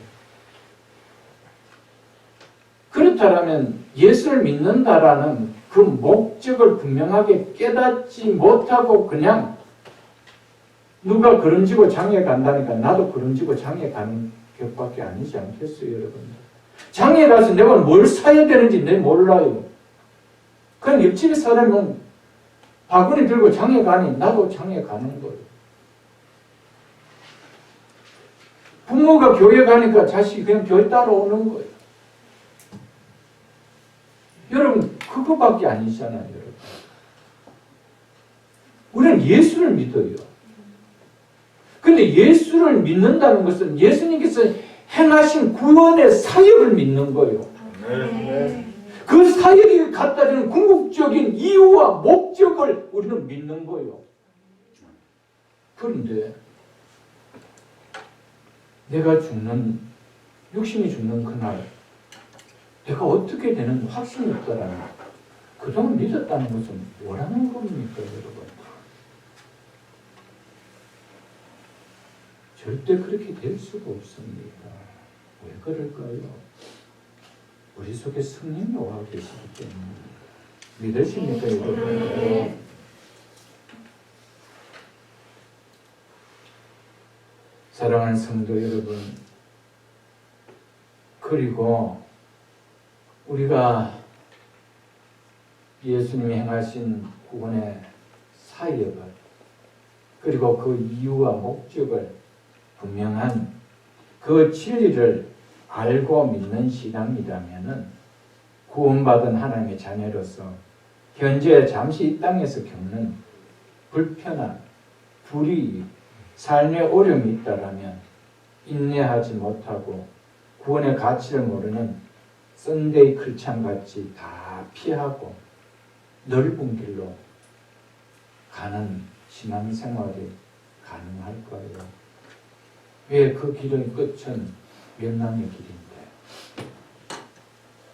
그렇다면 예수를 믿는다라는 그 목적을 분명하게 깨닫지 못하고 그냥 누가 그런지고 장에 간다니까 나도 그런지고 장에 가는 격밖에 아니지 않겠어요, 여러분들? 장에 가서 내가 뭘 사야 되는지 내 몰라요. 그냥 옆집에 사람은 바구니 들고 장에 가니 나도 장에 가는 거예요. 부모가 교회 가니까 자식이 그냥 교회 따라오는 거예요. 여러분, 그거밖에 아니잖아요, 여러분. 우리는 예수를 믿어요. 근데 예수를 믿는다는 것은 예수님께서 행하신 구원의 사역을 믿는 거예요. 그 사역이 갖다 주는 궁극적인 이유와 목적을 우리는 믿는 거예요. 그런데 내가 죽는, 육신이 죽는 그날 내가 어떻게 되는 확신이 없다라는, 그동안 믿었다는 것은 뭐라는 겁니까, 여러분? 절대 그렇게 될 수가 없습니다. 왜 그럴까요? 우리 속에 성령이 와 계시기 때문에. 믿으십니까, 여러분? 사랑하는 성도 여러분, 그리고 우리가 예수님이 행하신 구원의 사역을, 그리고 그 이유와 목적을 분명한 그 진리를 알고 믿는 신앙이라면은 구원받은 하나님의 자녀로서 현재 잠시 이 땅에서 겪는 불편함, 불이익, 삶의 어려움이 있다라면 인내하지 못하고 구원의 가치를 모르는 썬데이 크리스찬같이 다 피하고 넓은 길로 가는 신앙생활이 가능할까요? 왜 그 길의 끝은 멸망의 길인데,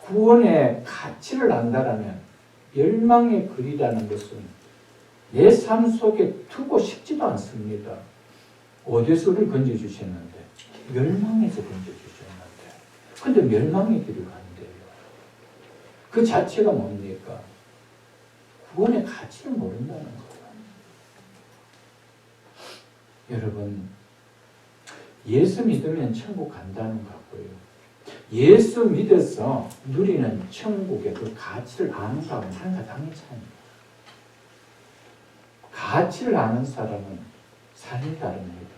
구원의 가치를 안다라면 멸망의 길이라는 것은 내 삶 속에 두고 싶지도 않습니다. 어디서 우리를 건져주셨는데? 멸망에서 건져주셨는데. 근데 멸망의 길을 간대요. 그 자체가 뭡니까? 구원의 가치를 모른다는 거예요. 여러분, 예수 믿으면 천국 간다는 것 같고요. 예수 믿어서 누리는 천국의 그 가치를 아는 사람은 하나가 당연히 차이입니다. 가치를 아는 사람은 삶이 다릅니다.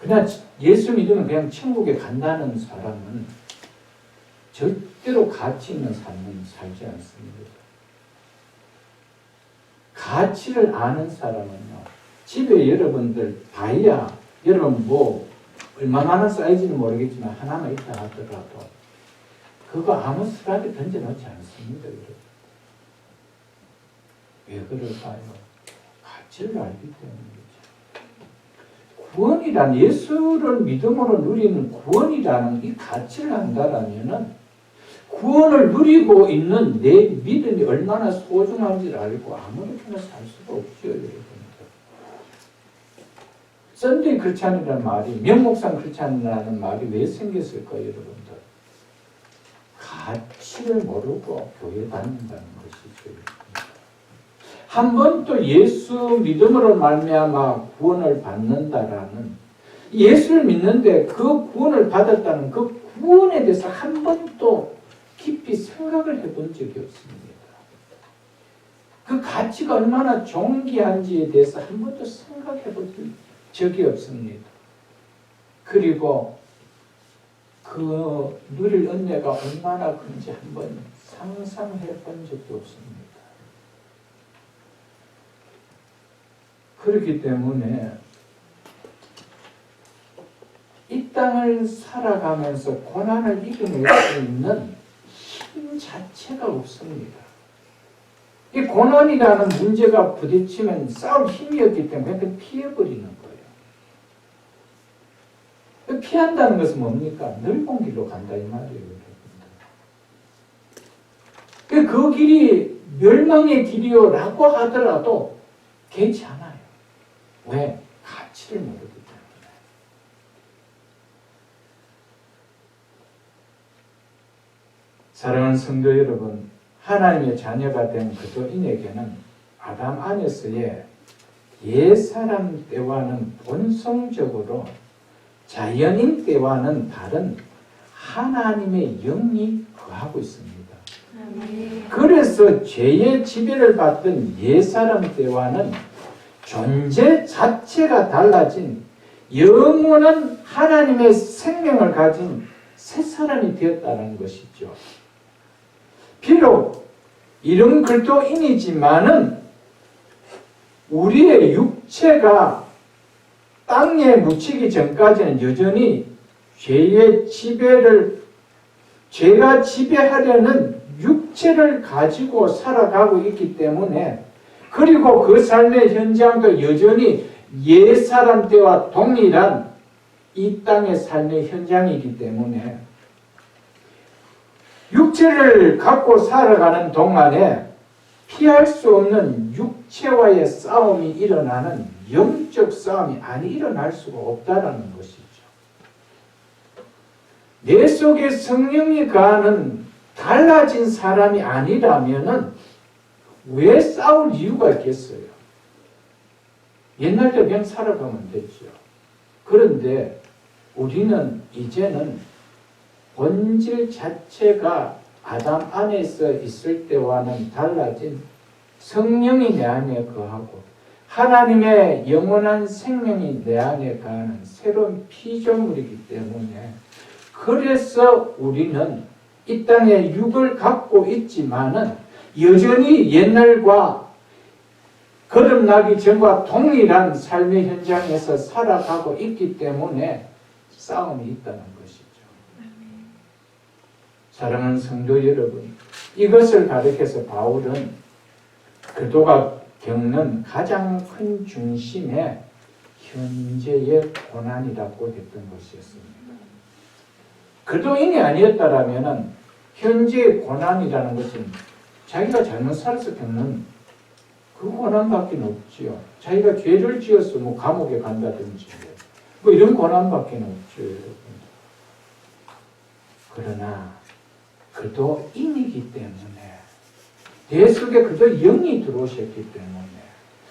그냥 예수 믿으면 그냥 천국에 간다는 사람은 절대로 가치 있는 삶은 살지 않습니다. 가치를 아는 사람은요, 집에 여러분들 다이아, 여러분 뭐 얼마나 사이즈는 모르겠지만 하나만 있다 하더라도 그거 아무 스락에 던져놓지 않습니다. 여러분. 왜 그럴까요? 가치를 알기 때문이죠. 구원이란, 예수를 믿음으로 누리는 구원이라는 이 가치를 안다라면은 구원을 누리고 있는 내 믿음이 얼마나 소중한지를 알고 아무렇게나 살 수가 없죠, 여러분. 썬데이 크리스찬이라는 말이, 명목상 크리스찬이라는 말이 왜 생겼을까요, 여러분들? 가치를 모르고 교회 다닌다는 것이죠. 한 번 또 예수 믿음으로 말미암아 구원을 받는다라는, 예수를 믿는데 그 구원을 받았다는 그 구원에 대해서 한 번도 깊이 생각을 해본 적이 없습니다. 그 가치가 얼마나 존귀한지에 대해서 한 번도 생각해 본 적이 없습니다. 그리고 그 누릴 은혜가 얼마나 큰지 한번 상상해 본 적도 없습니다. 그렇기 때문에 땅을 살아가면서 고난을 이겨낼 수 있는 힘 자체가 없습니다. 이 고난이라는 문제가 부딪히면 싸울 힘이 없기 때문에 그냥 피해버리는 거예요. 피한다는 것은 뭡니까? 넓은 길로 간다 이 말이에요. 그 길이 멸망의 길이요라고 하더라도 괜찮아요. 왜? 가치를 모르기 때문에. 사랑하는 성도 여러분, 하나님의 자녀가 된 그도인에게는 아담 안에서의 옛사람 때와는 본성적으로 자연인 때와는 다른 하나님의 영이 거하고 있습니다. 그래서 죄의 지배를 받던 옛사람 때와는 존재 자체가 달라진 영원한 하나님의 생명을 가진 새 사람이 되었다는 것이죠. 비록 이런 그리스도인이지만은 우리의 육체가 땅에 묻히기 전까지는 여전히 죄가 지배하려는 육체를 가지고 살아가고 있기 때문에, 그리고 그 삶의 현장도 여전히 옛사람 때와 동일한 이 땅의 삶의 현장이기 때문에 육체를 갖고 살아가는 동안에 피할 수 없는 육체와의 싸움이 일어나는 영적 싸움이 아니 일어날 수가 없다는 것이죠. 내 속에 성령이 가하는 달라진 사람이 아니라면은 왜 싸울 이유가 있겠어요? 옛날대로 그냥 살아가면 됐죠. 그런데 우리는 이제는 본질 자체가 아담 안에서 있을 때와는 달라진 성령이 내 안에 거하고 하나님의 영원한 생명이 내 안에 거하는 새로운 피조물이기 때문에, 그래서 우리는 이 땅에 육을 갖고 있지만은 여전히 옛날과 거듭나기 전과 동일한 삶의 현장에서 살아가고 있기 때문에 싸움이 있다는 것이죠. 사랑하는 성도 여러분, 이것을 가리켜서 바울은 그도가 겪는 가장 큰 중심에 현재의 고난이라고 했던 것이었습니다. 그도인이 아니었다라면 현재의 고난이라는 것은 자기가 잘못 살아서 겪는 그 고난밖에 없지요. 자기가 죄를 지어서 감옥에 간다든지 이런 고난밖에 없죠, 여러분. 그러나 그도인이기 때문에, 내 속에 그도 영이 들어오셨기 때문에,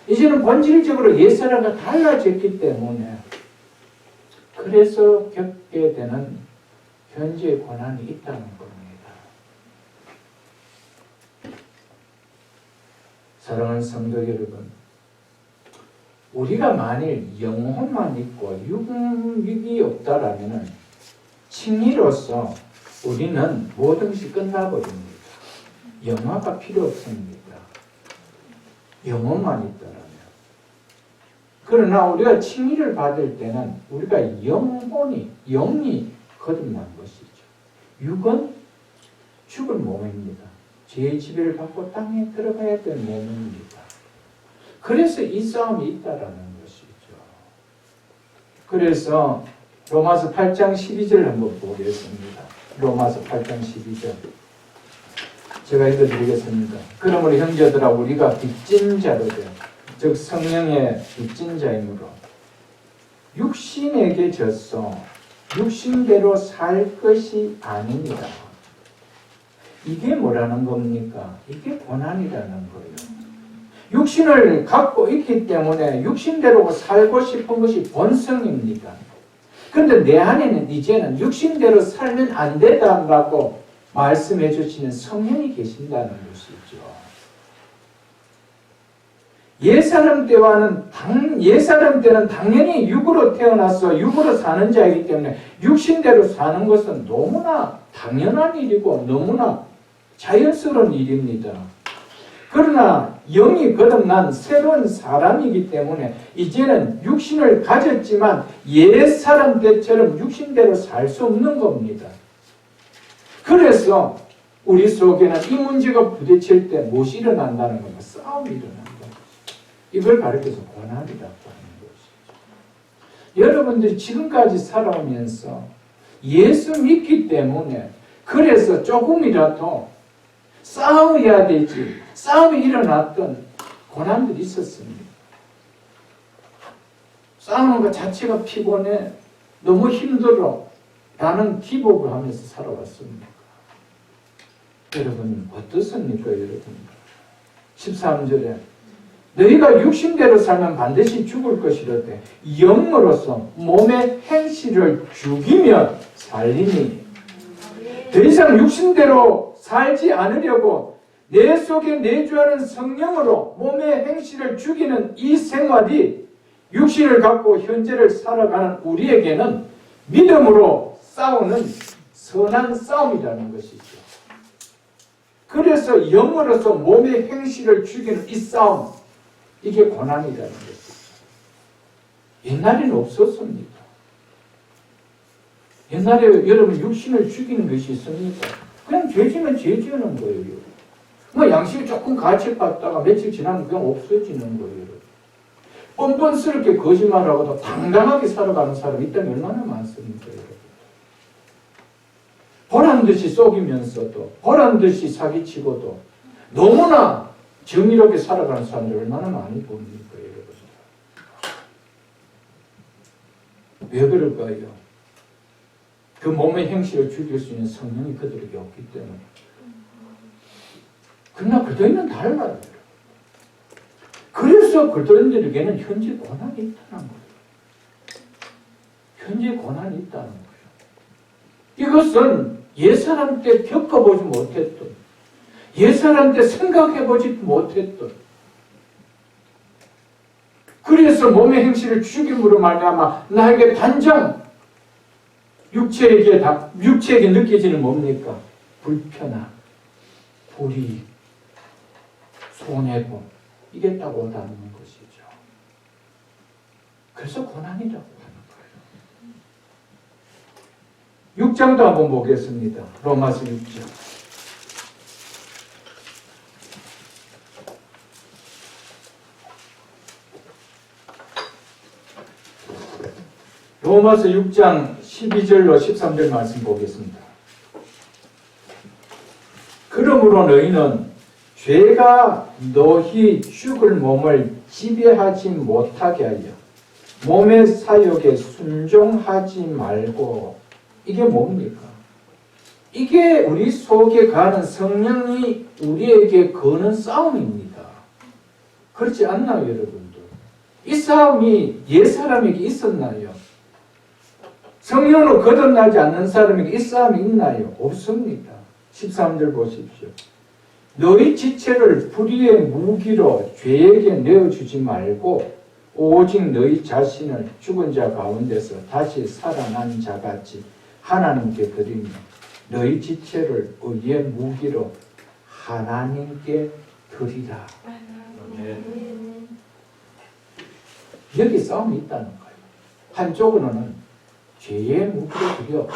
이제는 본질적으로 옛사람과 달라졌기 때문에, 그래서 겪게 되는 현재의 고난이 있다는 겁니다. 사랑하는 성도 여러분, 우리가 만일 영혼만 있고 육이 없다라면 칭의로서 우리는 모든 것이 끝나버립니다. 영화가 필요 없습니다. 영혼만 있다라면. 그러나 우리가 칭의를 받을 때는 우리가 영이 거듭난 것이죠. 육은 죽은 몸입니다. 죄의 지배를 받고 땅에 들어가야 될 몸입니다. 그래서 이 싸움이 있다라는 것이죠. 그래서 로마서 8장 12절 한번 보겠습니다. 로마서 8장 12절. 제가 읽어드리겠습니다. 그러므로 형제들아, 우리가 빚진 자로 되, 즉 성령의 빚진 자이므로 육신에게 졌어 육신대로 살 것이 아닙니다. 이게 뭐라는 겁니까? 이게 고난이라는 거예요. 육신을 갖고 있기 때문에 육신대로 살고 싶은 것이 본성입니다. 그런데 내 안에는 이제는 육신대로 살면 안 된다고 말씀해 주시는 성령이 계신다는 것이죠. 옛사람 때는 당연히 육으로 태어나서 육으로 사는 자이기 때문에 육신대로 사는 것은 너무나 당연한 일이고 너무나 자연스러운 일입니다. 그러나 영이 거듭난 새로운 사람이기 때문에 이제는 육신을 가졌지만 옛 사람 때처럼 육신대로 살 수 없는 겁니다. 그래서 우리 속에는 이 문제가 부딪힐 때 무엇이 일어난다는 겁니다. 싸움이 일어난다. 이걸 가르쳐서 고난이라고 하는 것이죠. 여러분들이 지금까지 살아오면서 예수 믿기 때문에 그래서 조금이라도 싸워야 되지, 싸움이 일어났던 고난들이 있었습니다. 싸우는 것 자체가 피곤해, 너무 힘들어 라는 기복을 하면서 살아왔습니다. 여러분 어떻습니까? 여러분 13절에 너희가 육신대로 살면 반드시 죽을 것이로되 영으로서 몸의 행실을 죽이며 살리니 더 이상 육신대로 살지 않으려고 내 속에 내주하는 성령으로 몸의 행실을 죽이는 이 생활이 육신을 갖고 현재를 살아가는 우리에게는 믿음으로 싸우는 선한 싸움이라는 것이죠. 그래서 영으로서 몸의 행실을 죽이는 이 싸움, 이게 고난이라는 것이죠. 옛날에는 없었습니다. 옛날에 여러분 육신을 죽이는 것이 있습니까? 그냥 죄지면 죄지는 거예요. 뭐 양식이 조금 가치 받다가 며칠 지나면 그냥 없어지는 거예요. 뻔뻔스럽게 거짓말하고도 당당하게 살아가는 사람이 있다면 얼마나 많습니까? 보란듯이 속이면서도 보란듯이 사기치고도 너무나 정의롭게 살아가는 사람들 얼마나 많이 봅니까? 여러분. 왜 그럴까요? 그 몸의 행실을 죽일 수 있는 성령이 그들에게 없기 때문에. 그러나 그들은 달라요. 그래서 그들에게는 현재 고난이 있다는 거예요. 현재 고난이 있다는 거예요. 이것은 옛사람 때 겪어보지 못했던, 옛사람 때 생각해보지 못했던, 그래서 몸의 행실을 죽임으로 말미암아 나에게 단정 육체에게 느껴지는 뭡니까? 불편함, 불이익, 손해봄, 이게 딱 오다는 것이죠. 그래서 고난이라고 하는 거예요. 6장도 한번 보겠습니다. 로마서 6장. 로마서 6장 12절로 13절 말씀 보겠습니다. 그러므로 너희는 죄가 너희 죽을 몸을 지배하지 못하게 하여 몸의 사욕에 순종하지 말고, 이게 뭡니까? 이게 우리 속에 가는 성령이 우리에게 거는 싸움입니다. 그렇지 않나요, 여러분들? 이 싸움이 옛사람에게 있었나요? 성령으로 거듭나지 않는 사람에게 이 싸움이 있나요? 없습니다. 13절 보십시오. 너희 지체를 불의의 무기로 죄에게 내어주지 말고 오직 너희 자신을 죽은 자 가운데서 다시 살아난 자같이 하나님께 드리며 너희 지체를 의의 무기로 하나님께 드리라. 여기 싸움이 있다는 거예요. 한쪽으로는 죄의 무기로 드려.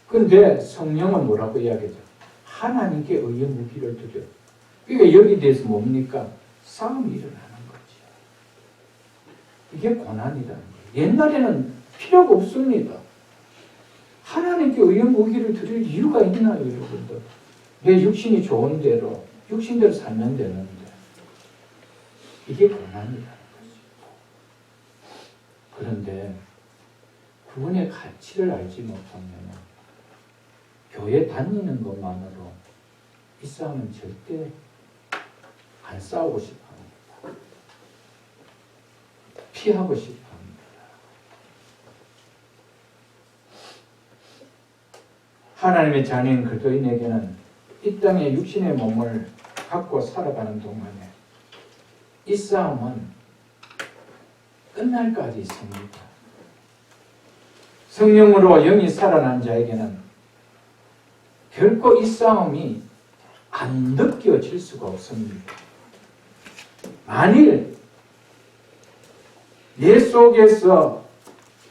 그런데 성령은 뭐라고 이야기하죠? 하나님께 의의 무기를 드려. 그러니까 여기에 대해서 뭡니까? 싸움이 일어나는 거죠. 이게 고난이라는 거예요. 옛날에는 필요가 없습니다. 하나님께 의의 무기를 드릴 이유가 있나요, 여러분들? 내 육신이 좋은 대로, 육신대로 살면 되는데. 이게 고난이라는 거죠. 그런데 구원의 가치를 알지 못하면 교회 다니는 것만으로 이 싸움은 절대 안 싸우고 싶어 합니다. 피하고 싶어 합니다. 하나님의 자녀인 그리스도인에게는 이 땅에 육신의 몸을 갖고 살아가는 동안에 이 싸움은 끝날까지 있습니다. 성령으로 영이 살아난 자에게는 결코 이 싸움이 안 느껴질 수가 없습니다. 만일 내 속에서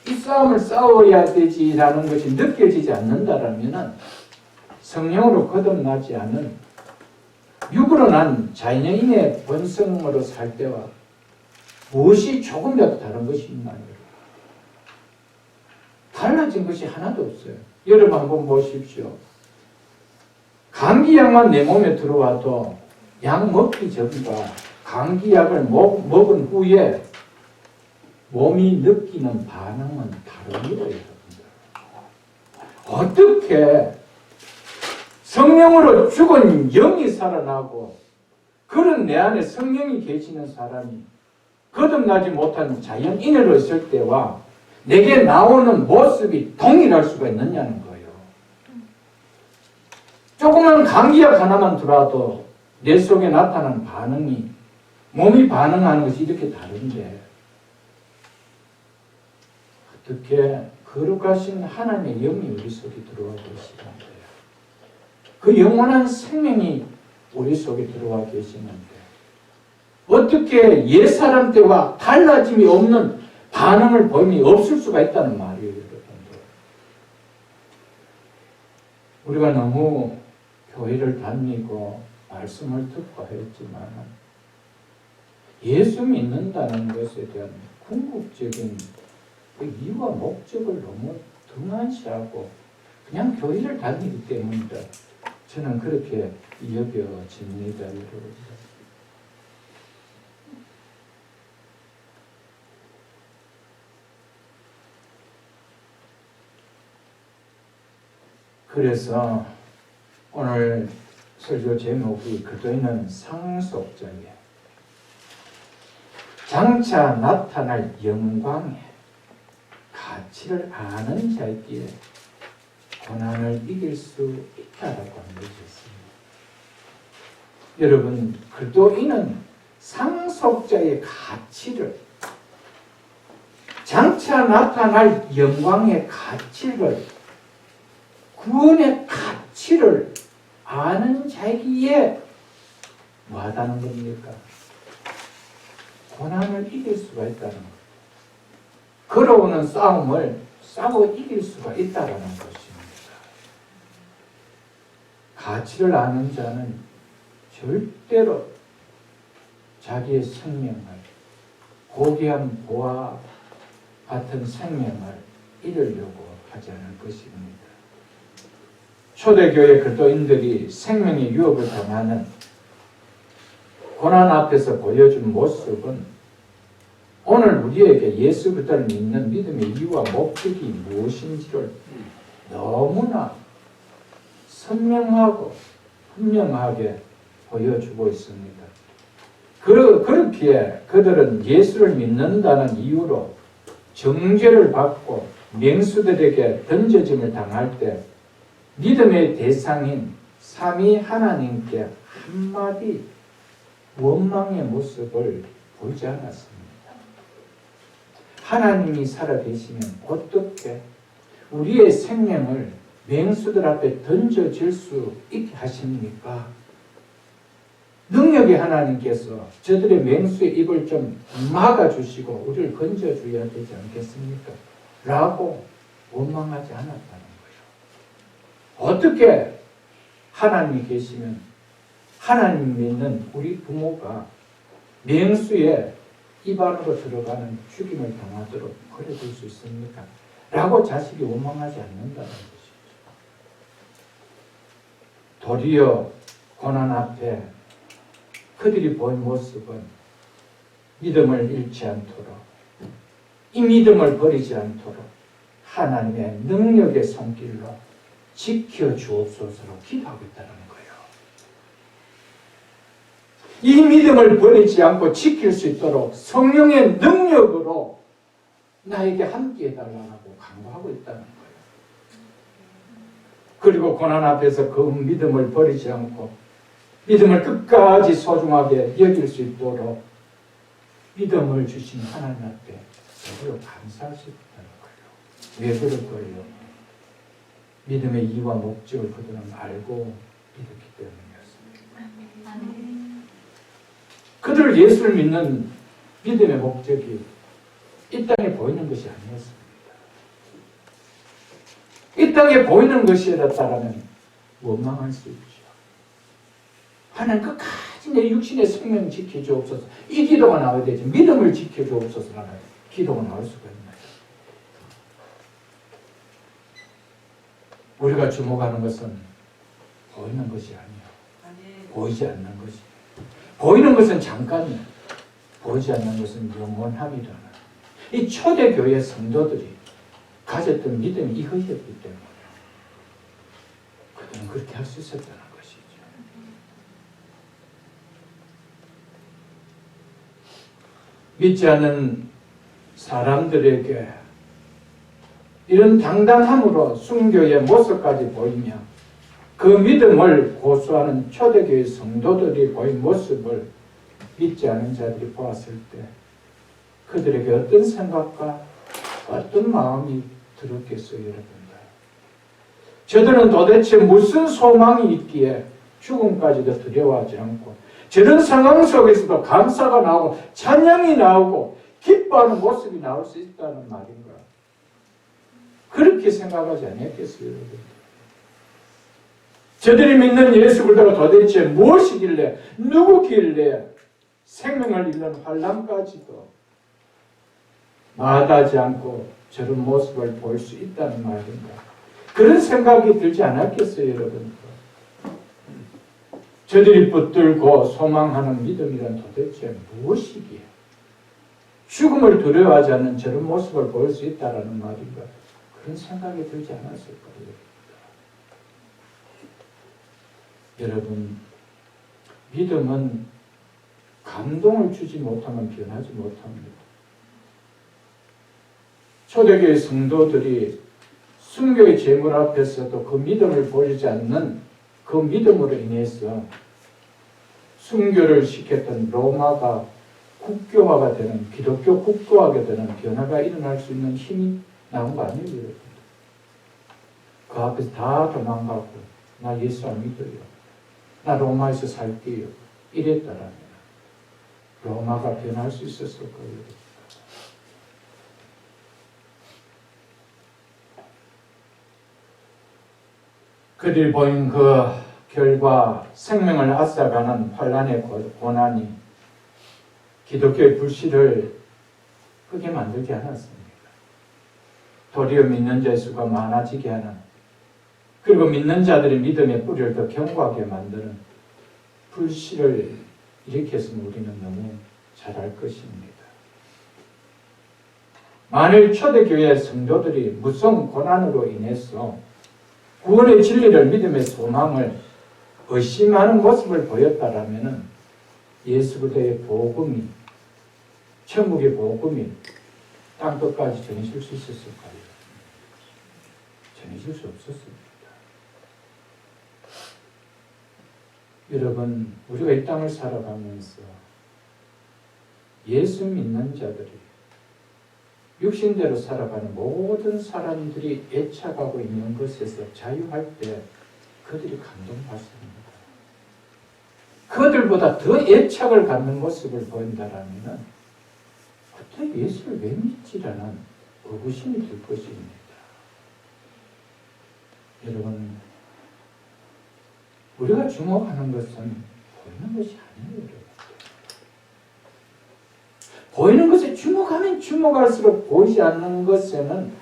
이 싸움을 싸워야 되지라는 것이 느껴지지 않는다라면 성령으로 거듭나지 않은 육으로 난 자연인의 본성으로 살 때와 무엇이 조금이라도 다른 것이 있나요? 달라진 것이 하나도 없어요. 여러분 한번 보십시오. 감기약만 내 몸에 들어와도 약 먹기 전과 감기약을 먹은 후에 몸이 느끼는 반응은 다릅니다, 여러분들. 어떻게 성령으로 죽은 영이 살아나고 그런 내 안에 성령이 계시는 사람이 거듭나지 못한 자연인으로 있을 때와 내게 나오는 모습이 동일할 수가 있느냐는 거예요. 조그만 감기약 하나만 들어와도 내 속에 나타나는 반응이 몸이 반응하는 것이 이렇게 다른데 어떻게 거룩하신 하나님의 영이 우리 속에 들어와 계시는데 그 영원한 생명이 우리 속에 들어와 계시는데 어떻게 옛사람 때와 달라짐이 없는 반응을 보임이 없을 수가 있다는 말이에요, 여러분들. 우리가 너무 교회를 다니고 말씀을 듣고 했지만 예수 믿는다는 것에 대한 궁극적인 그 이유와 목적을 너무 등한시하고 그냥 교회를 다니기 때문이다. 저는 그렇게 여겨집니다, 여러분. 그래서 오늘 설교 제목이 그리스도인은 상속자에 장차 나타날 영광의 가치를 아는 자에게 고난을 이길 수 있다라고 하는 것이었습니다. 여러분, 그리스도인은 상속자의 가치를 장차 나타날 영광의 가치를 구원의 가치를 아는 자이기에 뭐하다는 겁니까? 고난을 이길 수가 있다는 것. 걸어오는 싸움을 싸워 이길 수가 있다는 것입니다. 가치를 아는 자는 절대로 자기의 생명을 고귀한 보화 같은 생명을 잃으려고 하지 않을 것입니다. 초대교회 그리스도인들이 생명의 유업을 당하는 고난 앞에서 보여준 모습은 오늘 우리에게 예수 그리스도를 믿는 믿음의 이유와 목적이 무엇인지를 너무나 선명하고 분명하게 보여주고 있습니다. 그렇기에 그들은 예수를 믿는다는 이유로 정죄를 받고 맹수들에게 던져짐을 당할 때 믿음의 대상인 삼위 하나님께 한마디 원망의 모습을 보이지 않았습니다. 하나님이 살아계시면 어떻게 우리의 생명을 맹수들 앞에 던져질 수 있게 하십니까? 능력의 하나님께서 저들의 맹수의 입을 좀 막아주시고 우리를 건져줘야 되지 않겠습니까? 라고 원망하지 않았다는 거예요. 어떻게 하나님이 계시면 하나님 믿는 우리 부모가 맹수의 입 안으로 들어가는 죽임을 당하도록 그려둘 수 있습니까? 라고 자식이 원망하지 않는다는 것이죠. 도리어 고난 앞에 그들이 본 모습은 믿음을 잃지 않도록 이 믿음을 버리지 않도록 하나님의 능력의 손길로 지켜주옵소서로 기도하고 있다는 거예요. 이 믿음을 버리지 않고 지킬 수 있도록 성령의 능력으로 나에게 함께 해달라고 강구하고 있다는 거예요. 그리고 고난 앞에서 그 믿음을 버리지 않고 믿음을 끝까지 소중하게 여길 수 있도록 믿음을 주신 하나님 앞에 저절로 감사할 수 있다는 거예요. 왜 그럴 거예요? 믿음의 이유와 목적을 그들은 알고 믿었기 때문이었습니다. 그들 예수를 믿는 믿음의 목적이 이 땅에 보이는 것이 아니었습니다. 이 땅에 보이는 것이었다면 원망할 수 있죠. 하나님 끝까지 내 육신의 생명 지켜주옵소서. 이 기도가 나와야 되지. 믿음을 지켜주옵소서라는 기도가 나올 수가 있나요? 우리가 주목하는 것은 보이는 것이 아니요. 보이지 않는 것이. 보이는 것은 잠깐이야. 보이지 않는 것은 영원함이라는. 이 초대교회 성도들이 가졌던 믿음이 이거였기 때문에 그들은 그렇게 할 수 있었다는 것이죠. 믿지 않는 사람들에게 이런 당당함으로 순교의 모습까지 보이며 그 믿음을 고수하는 초대교회 성도들이 보인 모습을 믿지 않은 자들이 보았을 때 그들에게 어떤 생각과 어떤 마음이 들었겠어요, 여러분들? 저들은 도대체 무슨 소망이 있기에 죽음까지도 두려워하지 않고 저런 상황 속에서도 감사가 나오고 찬양이 나오고 기뻐하는 모습이 나올 수 있다는 말인가? 그렇게 생각하지 않았겠어요, 여러분? 저들이 믿는 예수 그리스도가 도대체 무엇이길래 누구길래 생명을 잃는 환난까지도 마다하지 않고 저런 모습을 볼 수 있다는 말인가? 그런 생각이 들지 않았겠어요, 여러분? 저들이 붙들고 소망하는 믿음이란 도대체 무엇이기에 죽음을 두려워하지 않는 저런 모습을 볼 수 있다는 말인가? 그런 생각이 들지 않았을까요? 여러분, 믿음은 감동을 주지 못하면 변하지 못합니다. 초대교회 성도들이 순교의 제물 앞에서도 그 믿음을 보이지 않는 그 믿음으로 인해서 순교를 시켰던 로마가 국교화가 되는, 기독교 국교화가 되는 변화가 일어날 수 있는 힘이 나온 거 아니에요, 여러분? 그 앞에서 다 도망가고 나 예수 안 믿어요. 나 로마에서 살게요. 이랬다라면 로마가 변할 수 있었을 거예요. 그들이 보인 그 결과 생명을 앗아가는 환난의 고난이 기독교의 불씨를 끄게 만들지 않았습니다. 도리어 믿는 자의 수가 많아지게 하는, 그리고 믿는 자들의 믿음의 뿌리를 더 견고하게 만드는 불씨를 일으켰으면 우리는 너무 잘 알 것입니다. 만일 초대교회 성도들이 무서운 고난으로 인해서 구원의 진리를, 믿음의 소망을 의심하는 모습을 보였다라면 예수 그리스도의 복음이, 천국의 복음이 땅끝까지 전해질 수 있었을까요? 전해질 수 없었습니다. 여러분, 우리가 이 땅을 살아가면서 예수 믿는 자들이, 육신대로 살아가는 모든 사람들이 애착하고 있는 것에서 자유할 때 그들이 감동받습니다. 그들보다 더 애착을 갖는 모습을 보인다라면 그때 예수를 왜 믿지라는 의구심이 들 것입니다. 여러분, 우리가 주목하는 것은 보이는 것이 아니에요, 여러분. 보이는 것에 주목하면 주목할수록 보이지 않는 것에는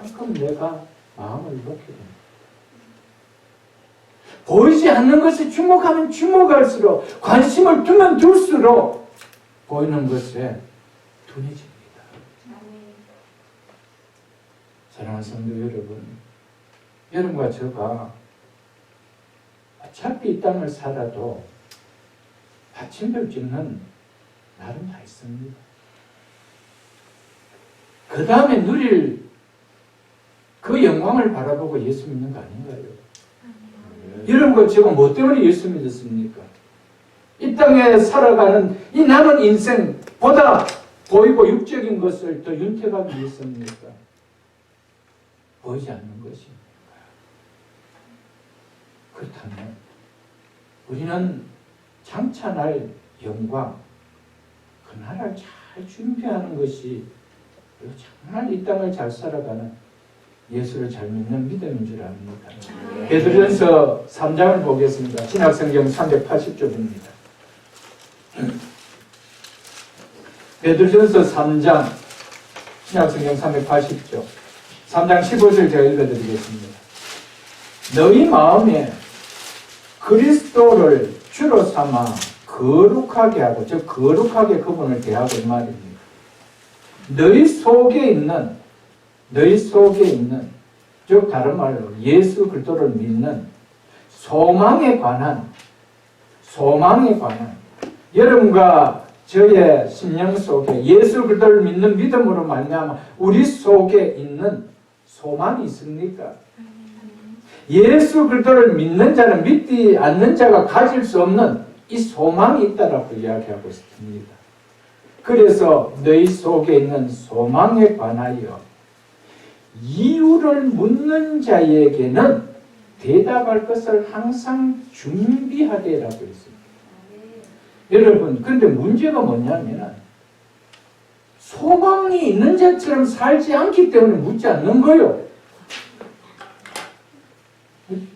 그만큼 내가 마음을 놓게 됩니다. 보이지 않는 것에 주목하면 주목할수록, 관심을 두면 둘수록 보이는 것에 둔해집니다. 사랑하는 성도 여러분, 여러분과 저가 어차피 이 땅을 살아도 받침을 짓는 날은 다 있습니다. 그 다음에 누릴 그 영광을 바라보고 예수 믿는 거 아닌가요? 여러분과 제가 뭐 때문에 예수 믿었습니까? 이 땅에 살아가는 이 남은 인생보다 보이고 육적인 것을 더 윤택하기 위해서입니까? 보이지 않는 것입니까? 그렇다면 우리는 장차 날 영광, 그 나라를 잘 준비하는 것이 정말 이 땅을 잘 살아가는 예수를 잘 믿는 믿음인 줄 압니다. 베드로전서 3장을 보겠습니다. 신약성경 380쪽입니다. 베드로전서 3장 신약성경 380쪽 3장 15절 제가 읽어드리겠습니다. 너희 마음에 그리스도를 주로 삼아 거룩하게 하고, 즉 거룩하게 그분을 대하고 이 말입니다. 너희 속에 있는, 즉 다른 말로 예수 그리스도를 믿는 소망에 관한 여러분과 저의 심령 속에 예수 그리스도를 믿는 믿음으로 말미암아 우리 속에 있는 소망이 있습니까? 예수 그리스도를 믿는 자는 믿지 않는 자가 가질 수 없는 이 소망이 있다라고 이야기하고 있습니다. 그래서 너희 속에 있는 소망에 관하여 이유를 묻는 자에게는 대답할 것을 항상 준비하되라고 했습니다. 여러분, 근데 문제가 뭐냐면 소망이 있는 자처럼 살지 않기 때문에 묻지 않는 거예요.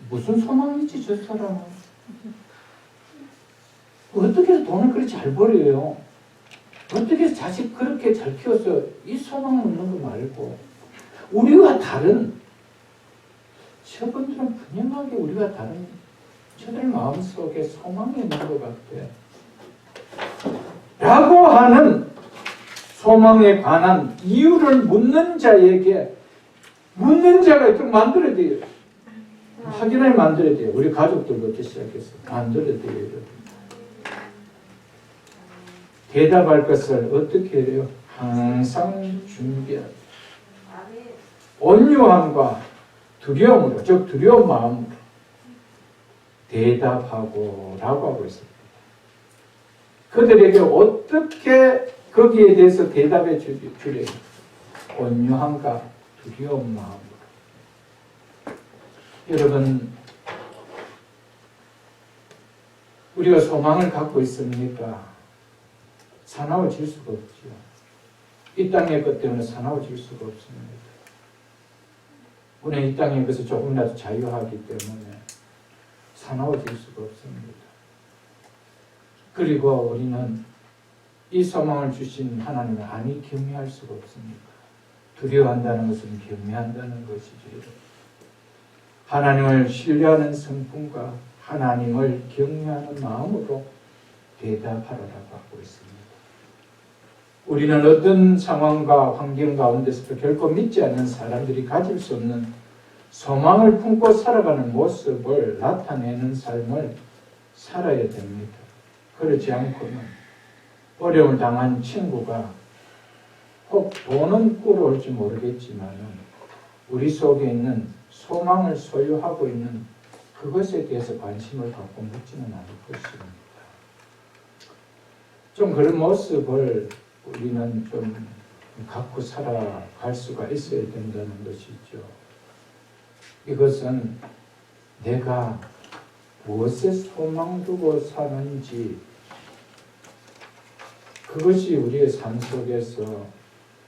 무슨 소망이 있지 저 사람은? 어떻게 해서 돈을 그렇게 잘 벌여요? 어떻게 해서 자식 그렇게 잘 키워서 이 소망 없는 거 말고 우리와 다른, 저분들은 분명하게 우리가 다른, 저들 마음속에 소망이 있는 것 같아 라고 하는 소망에 관한 이유를 묻는 자에게, 묻는 자가 있도록 만들어야 돼요. 확인을 만들어야 돼요. 우리 가족들부터 시작해서 만들어야 돼요. 대답할 것을 어떻게 해요? 항상 준비해야 돼요. 온유함과 두려움으로, 즉 두려운 마음으로 대답하고 라고 하고 있습니다. 그들에게 어떻게 거기에 대해서 대답해 주래요? 온유함과 두려운 마음으로. 여러분, 우리가 소망을 갖고 있습니까? 사나워질 수가 없죠. 이 땅의 것 때문에 사나워질 수가 없습니다. 우리는 이 땅의 것을 조금이라도 자유하기 때문에 사나워질 수가 없습니다. 그리고 우리는 이 소망을 주신 하나님을 아니 경외할 수가 없습니다. 두려워한다는 것은 경외한다는 것이죠. 하나님을 신뢰하는 성품과 하나님을 경외하는 마음으로 대답하라고 하고 있습니다. 우리는 어떤 상황과 환경 가운데서도 결코 믿지 않는 사람들이 가질 수 없는 소망을 품고 살아가는 모습을 나타내는 삶을 살아야 됩니다. 그렇지 않고는 어려움을 당한 친구가 꼭 돈은 꾸러올지 모르겠지만 우리 속에 있는 소망을 소유하고 있는 그것에 대해서 관심을 갖고 묻지는 않을 것입니다. 좀 그런 모습을 우리는 좀 갖고 살아갈 수가 있어야 된다는 것이죠. 이것은 내가 무엇에 소망 두고 사는지 그것이 우리의 삶 속에서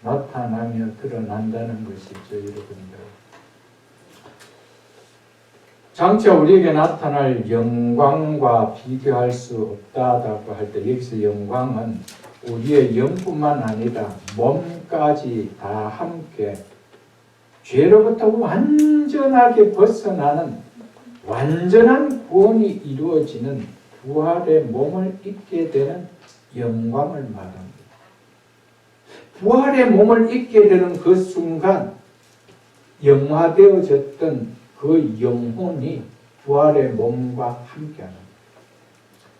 나타나며 드러난다는 것이죠, 여러분들. 장차 우리에게 나타날 영광과 비교할 수 없다고 할 때 여기서 영광은 우리의 영뿐만 아니라 몸까지 다 함께 죄로부터 완전하게 벗어나는 완전한 구원이 이루어지는 부활의 몸을 입게 되는 영광을 말합니다. 부활의 몸을 입게 되는 그 순간 영화되어졌던 그 영혼이 부활의 몸과 함께하는 거예요.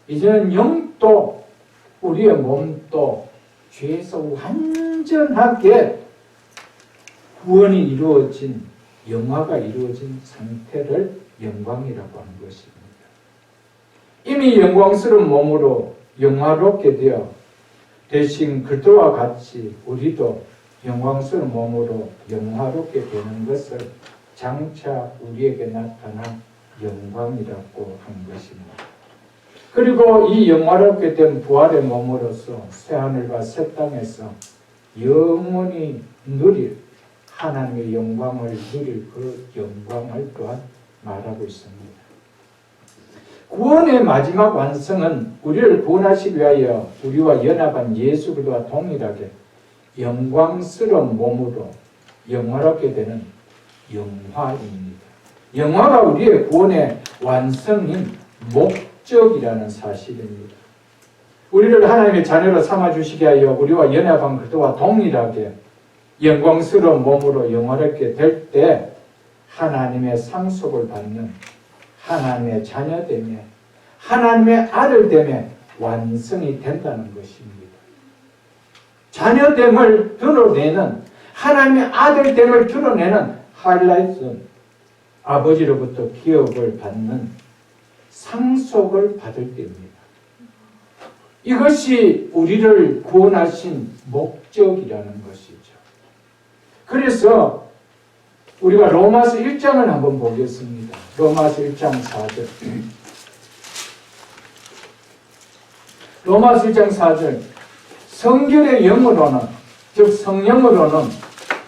이제는 영도 우리의 몸도 죄에서 완전하게 구원이 이루어진 영화가 이루어진 상태를 영광이라고 하는 것입니다. 이미 영광스러운 몸으로 영화롭게 되어 대신 그리스도와 같이 우리도 영광스러운 몸으로 영화롭게 되는 것을 장차 우리에게 나타난 영광이라고 한 것입니다. 그리고 이 영화롭게 된 부활의 몸으로서 새하늘과 새 땅에서 영원히 누릴 하나님의 영광을 누릴 그 영광을 또한 말하고 있습니다. 구원의 마지막 완성은 우리를 구원하시기 위하여 우리와 연합한 예수 그리스도와 동일하게 영광스러운 몸으로 영화롭게 되는 영화입니다. 영화가 우리의 구원의 완성인 목적이라는 사실입니다. 우리를 하나님의 자녀로 삼아주시기 위하여 우리와 연합한 그리스도와 동일하게 영광스러운 몸으로 영화롭게 될 때 하나님의 상속을 받는 하나님의 자녀됨에 하나님의 아들됨에 완성이 된다는 것입니다. 자녀됨을 드러내는 하나님의 아들됨을 드러내는 하이라이트는 아버지로부터 기업을 받는 상속을 받을 때입니다. 이것이 우리를 구원하신 목적이라는 것이죠. 그래서 우리가 로마서 1장을 한번 보겠습니다. 로마서 1장 4절. 로마서 1장 4절. 성결의 영으로는, 즉 성령으로는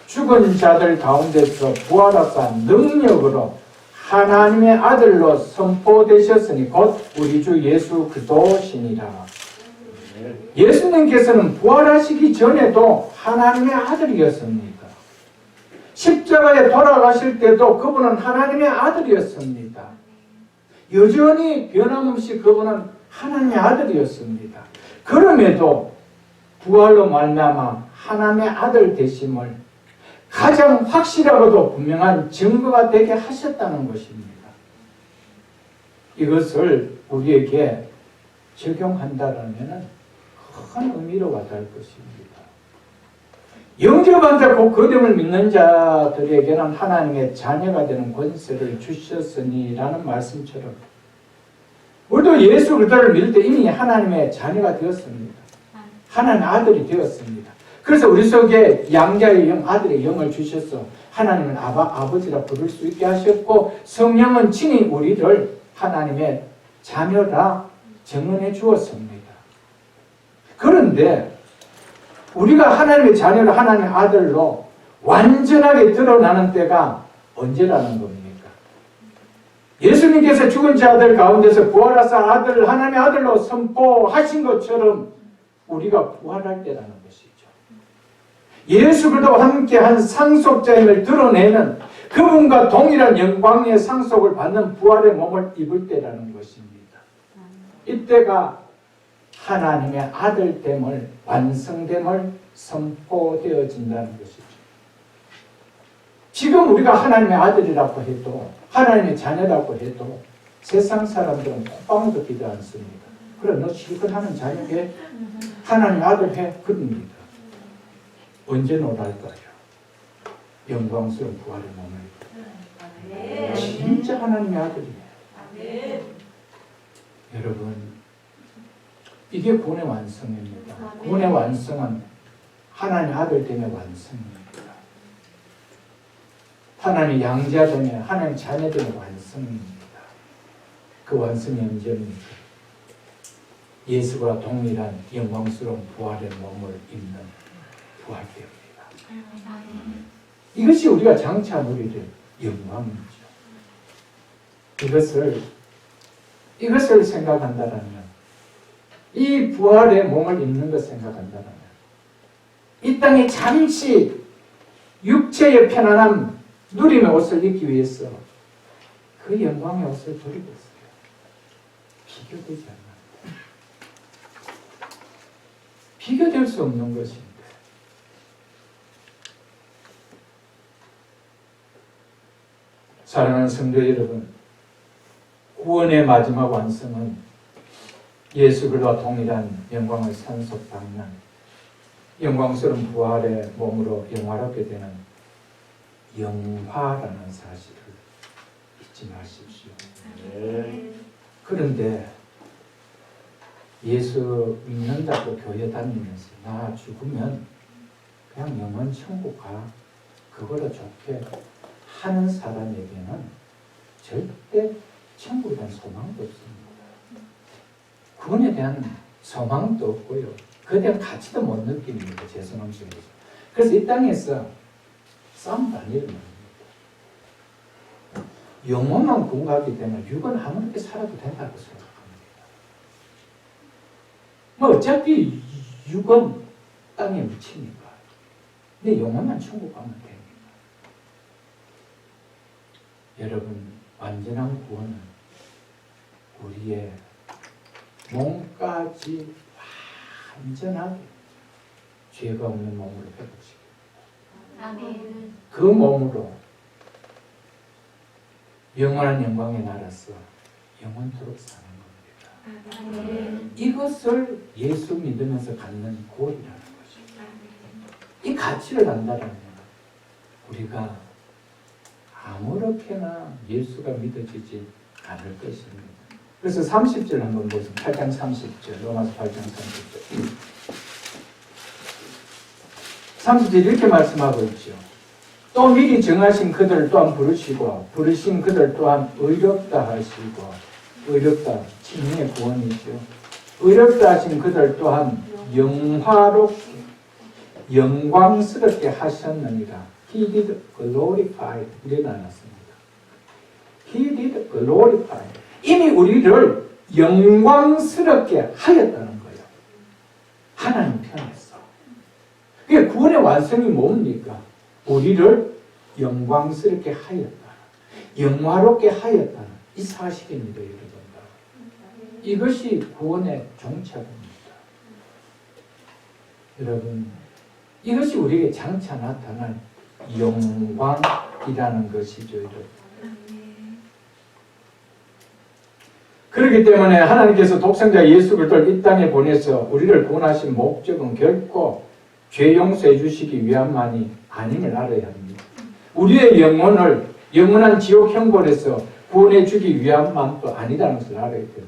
죽은 자들 가운데서 부활하사 능력으로 하나님의 아들로 선포되셨으니 곧 우리 주 예수 그리스도시니라. 예수님께서는 부활하시기 전에도 하나님의 아들이었습니다. 십자가에 돌아가실 때도 그분은 하나님의 아들이었습니다. 여전히 변함없이 그분은 하나님의 아들이었습니다. 그럼에도 부활로 말미암아 하나님의 아들 되심을 가장 확실하고도 분명한 증거가 되게 하셨다는 것입니다. 이것을 우리에게 적용한다면 큰 의미로 와닿을 것입니다. 영접한 자 곧 그됨을 믿는 자들에게는 하나님의 자녀가 되는 권세를 주셨으니라는 말씀처럼 우리도 예수 그리스도를 믿을 때 이미 하나님의 자녀가 되었습니다. 하나님의 아들이 되었습니다. 그래서 우리 속에 양자의 영, 아들의 영을 주셔서 하나님은 아버지라 부를 수 있게 하셨고 성령은 친히 우리를 하나님의 자녀라 증언해 주었습니다. 그런데 우리가 하나님의 자녀로 하나님의 아들로 완전하게 드러나는 때가 언제라는 겁니까? 예수님께서 죽은 자들 가운데서 부활하사 아들을 하나님의 아들로 선포하신 것처럼 우리가 부활할 때라는 것이죠. 예수 그리스도와 함께한 상속자임을 드러내는 그분과 동일한 영광의 상속을 받는 부활의 몸을 입을 때라는 것입니다. 이때가 하나님의 아들됨을 완성됨을 선포되어진다는 것이죠. 지금 우리가 하나님의 아들이라고 해도 하나님의 자녀라고 해도 세상 사람들은 콧방울도 끼지 않습니다. 그래 너 실컷 하는 자녀게 하나님 아들 해 그럽니다. 언제 놀랄까요? 영광스러운 부활의 몸을 진짜 하나님의 아들이에요. 여러분 이게 구원의 완성입니다. 구원의 완성은 하나님 아들됨의 완성입니다. 하나님 양자됨의 하나님 자녀됨의 완성입니다. 그 완성이 언제입니까? 예수와 동일한 영광스러운 부활의 몸을 입는 부활 때입니다. 이것이 우리가 장차 누릴 영광이죠. 이것을 생각한다면 이 부활의 몸을 입는 것 생각한다면 이 땅에 잠시 육체의 편안함 누림의 옷을 입기 위해서 그 영광의 옷을 버리고 있어요. 비교되지 않아요. 비교될 수 없는 것입니다. 사랑하는 성도 여러분, 구원의 마지막 완성은 예수 그리스도와 동일한 영광을 상속받는 영광스러운 부활의 몸으로 영화롭게 되는 영화라는 사실을 잊지 마십시오. 그런데 예수 믿는다고 교회 다니면서 나 죽으면 그냥 영원 천국 가 그거로 좋게 하는 사람에게는 절대 천국에 대한 소망도 없습니다. 구원에 대한 소망도 없고요. 그에 대한 가치도 못 느낍니다. 죄송함 속에서. 그래서 이 땅에서 싸움도 안 일어납니다. 영혼만 구원하기 때문에 육은 아무렇게 살아도 된다고 생각합니다. 뭐 어차피 육은 땅에 묻히니까. 근데 영혼만 천국 가면 됩니다. 여러분, 완전한 구원은 우리의 몸까지 완전하게 죄가 없는 몸으로 회복시킵니다. 아멘. 그 몸으로 영원한 영광의 나라에서 영원토록 사는 겁니다. 아멘. 이것을 예수 믿으면서 갖는 구원이라는 것입니다. 이 가치를 안다라면 우리가 아무렇게나 예수가 믿어지지 않을 것입니다. 그래서 30절 한번 보세요. 8장 30절, 로마서 8장 30절. 30절 이렇게 말씀하고 있죠. 또 미리 정하신 그들 또한 부르시고 부르신 그들 또한 의롭다 하시고, 의롭다, 칭의의 구원이죠. 의롭다 하신 그들 또한 영광스럽게 하셨느니라. He did glorify. 이래 나눴습니다. He did glorify. 이미 우리를 영광스럽게 하였다는 거예요. 하나님 편에서. 그게 구원의 완성이 뭡니까? 우리를 영광스럽게 하였다. 영화롭게 하였다는 이 사실입니다, 여러분. 이것이 구원의 종착입니다. 여러분, 이것이 우리에게 장차 나타날 영광이라는 것이죠, 여러분. 그렇기 때문에 하나님께서 독생자 예수 그리스도를 이 땅에 보내서 우리를 구원하신 목적은 결코 죄 용서해 주시기 위함만이 아님을 알아야 합니다. 우리의 영혼을 영원한 지옥 형벌에서 구원해 주기 위함만도 아니라는 것을 알아야 됩니다.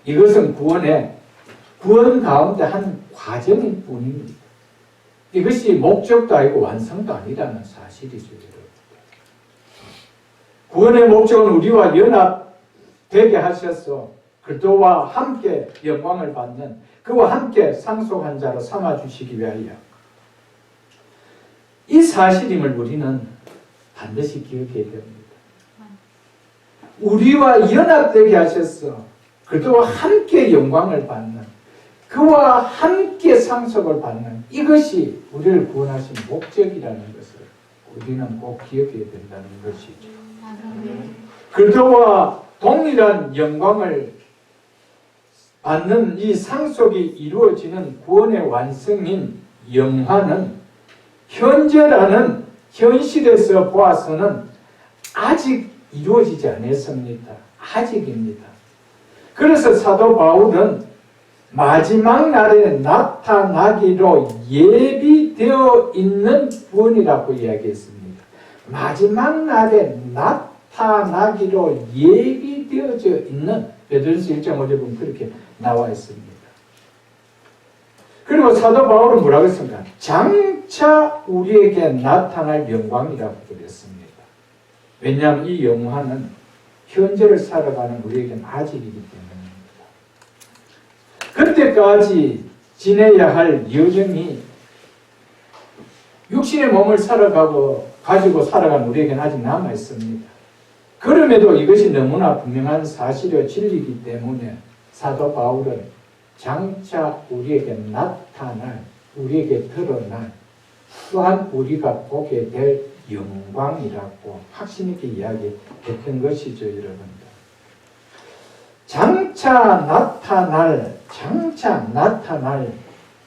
이것은 구원 가운데 한 과정일 뿐입니다. 이것이 목적도 아니고 완성도 아니라는 사실이죠, 여러분. 구원의 목적은 우리와 연합되게 하셔서 그리스도와 함께 영광을 받는, 그와 함께 상속한 자로 삼아주시기 위하여 이 사실임을 우리는 반드시 기억해야 됩니다. 우리와 연합되게 하셔서 그리스도와 함께 영광을 받는, 그와 함께 상속을 받는, 이것이 우리를 구원하신 목적이라는 것을 우리는 꼭 기억해야 된다는 것이죠. 그리스도와 동일한 영광을 받는 이 상속이 이루어지는 구원의 완성인 영화는 현재라는 현실에서 보아서는 아직 이루어지지 않았습니다. 아직입니다. 그래서 사도 바울은 마지막 날에 나타나기로 예비되어 있는 구원이라고 이야기했습니다. 마지막 날에 나타나기로 예비되어져 있는, 베드로전서 1장 5절 보면 그렇게 나와 있습니다. 그리고 사도 바울은 뭐라고 했습니까? 장차 우리에게 나타날 영광이라고 그랬습니다. 왜냐하면 이 영화는 현재를 살아가는 우리에게는 아직이기 때문입니다. 그때까지 지내야 할 여정이 육신의 몸을 가지고 살아가는 우리에게는 아직 남아 있습니다. 그럼에도 이것이 너무나 분명한 사실이요 진리이기 때문에 사도 바울은 장차 우리에게 나타날, 우리에게 드러날, 또한 우리가 보게 될 영광이라고 확신 있게 이야기했던 것이죠, 여러분들. 장차 나타날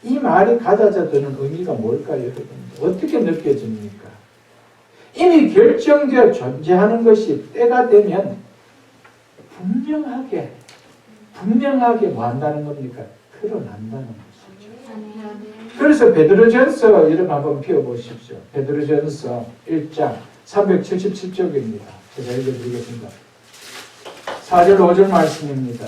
이 말이 가져다 주는 의미가 뭘까요, 여러분? 어떻게 느껴집니까? 이미 결정되어 존재하는 것이 때가 되면 분명하게 뭐 한다는 겁니까? 드러난다는 것이죠. 그래서 베드로전서 여러분 한번 펴보십시오. 베드로전서 1장 377쪽입니다. 제가 읽어드리겠습니다. 4절 5절 말씀입니다.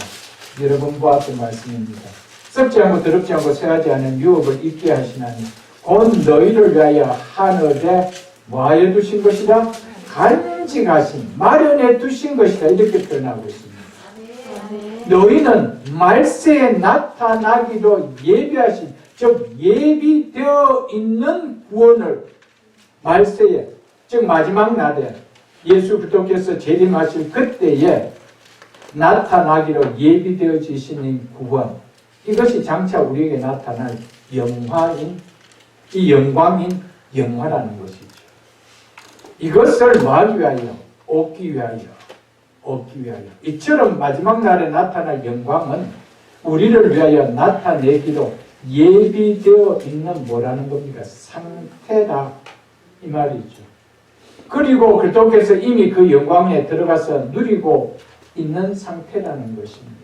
여러분 보았던 말씀입니다. 썩지 않고 더럽지 않고 새하지 않은 유업을 입게 하시나니 곧 너희를 위하여 하늘에 뭐하여 두신 것이라? 간직하신, 마련해 두신 것이다. 이렇게 표현하고 있습니다. 너희는 말세에 나타나기로 예비하신, 즉 예비되어 있는 구원을 말세에, 즉 마지막 날에 예수 그리스도께서 재림하실 그때에 나타나기로 예비되어지신 구원, 이것이 장차 우리에게 나타날 영화인, 이 영광인 영화라는 것이죠. 이것을 뭐하기 위하여? 얻기 위하여. 얻기 위하여. 이처럼 마지막 날에 나타날 영광은 우리를 위하여 나타내기로 예비되어 있는 뭐라는 겁니까? 상태다, 이 말이죠. 그리고 그리스도께서 이미 그 영광에 들어가서 누리고 있는 상태라는 것입니다.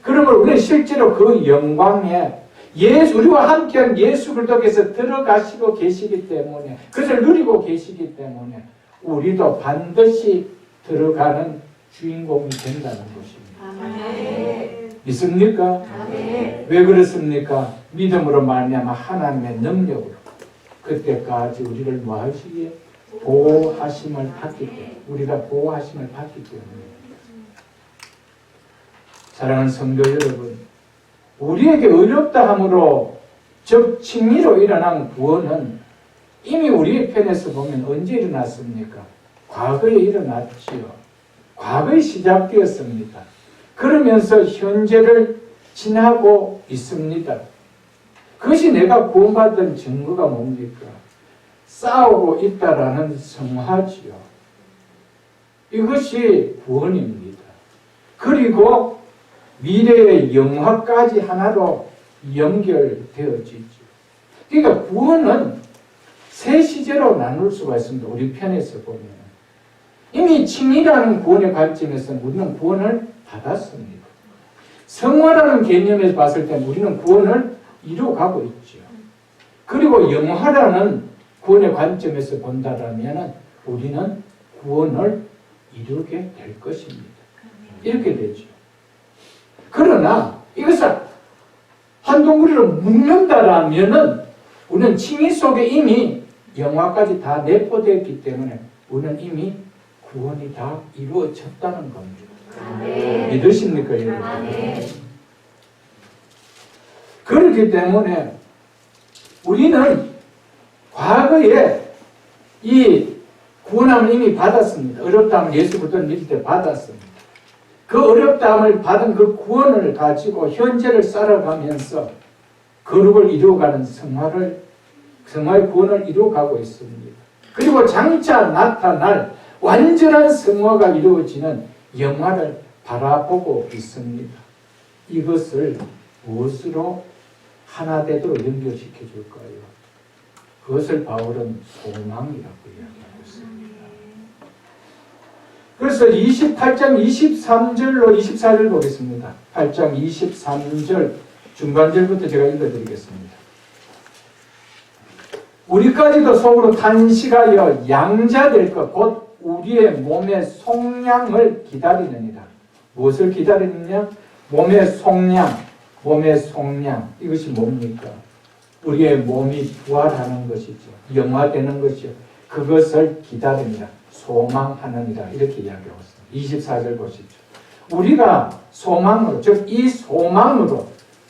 그러면 우리는 실제로 그 영광에 우리와 함께한 예수 그리스도께서 들어가시고 계시기 때문에, 그것을 누리고 계시기 때문에 우리도 반드시 들어가는 주인공이 된다는 것입니다. 아멘. 믿습니까? 아멘. 왜 그렇습니까? 믿음으로 말미암아 하나님의 능력으로 그때까지 우리를 뭐 하시기에? 보호하심을 받기 때문에, 우리가 보호하심을 받기 때문에. 사랑하는 성도 여러분, 우리에게 어렵다 함으로, 즉 칭의로 일어난 구원은 이미 우리의 편에서 보면 언제 일어났습니까? 과거에 일어났지요. 과거에 시작되었습니다. 그러면서 현재를 지나고 있습니다. 그것이 내가 구원받은 증거가 뭡니까? 싸우고 있다라는 성화지요. 이것이 구원입니다. 그리고 미래의 영화까지 하나로 연결되어지죠. 그러니까 구원은 세 시제로 나눌 수가 있습니다. 우리 편에서 보면. 이미 칭의라는 구원의 관점에서는 우리는 구원을 받았습니다. 성화라는 개념에서 봤을 때 우리는 구원을 이루어가고 있죠. 그리고 영화라는 구원의 관점에서 본다면 우리는 구원을 이루게 될 것입니다. 이렇게 되죠. 그러나 이것을 한 덩어리로 묶는다라면 우리는 칭의 속에 이미 영화까지 다 내포되었기 때문에 우리는 이미 구원이 다 이루어졌다는 겁니다. 아멘. 믿으십니까, 여러분? 아멘. 그렇기 때문에 우리는 과거에 이 구원함을 이미 받았습니다. 어렵다함을 예수 그리스도를 믿을 때 받았습니다. 그 어렵다함을 받은 그 구원을 가지고 현재를 살아가면서 거룩을 이루어가는 성화의 구원을 이루어가고 있습니다. 그리고 장차 나타날 완전한 성화가 이루어지는 영화를 바라보고 있습니다. 이것을 무엇으로 하나 되도록 연결시켜 줄까요? 그것을 바울은 소망이라고 이야기하고 있습니다. 그래서 28장 23절로 24절 보겠습니다. 8장 23절 중간절부터 제가 읽어드리겠습니다. 우리까지도 속으로 탄식하여 양자될 것 곧 우리의 몸의 속량을 기다리느니라. 무엇을 기다리느냐? 몸의 속량. 이것이 뭡니까? 우리의 몸이 부활하는 것이죠. 영화되는 것이죠. 그것을 기다립니다. 소망하느니라. 이렇게 이야기하고 있습니다. 24절 보시죠. 우리가 소망으로, 즉 이 소망으로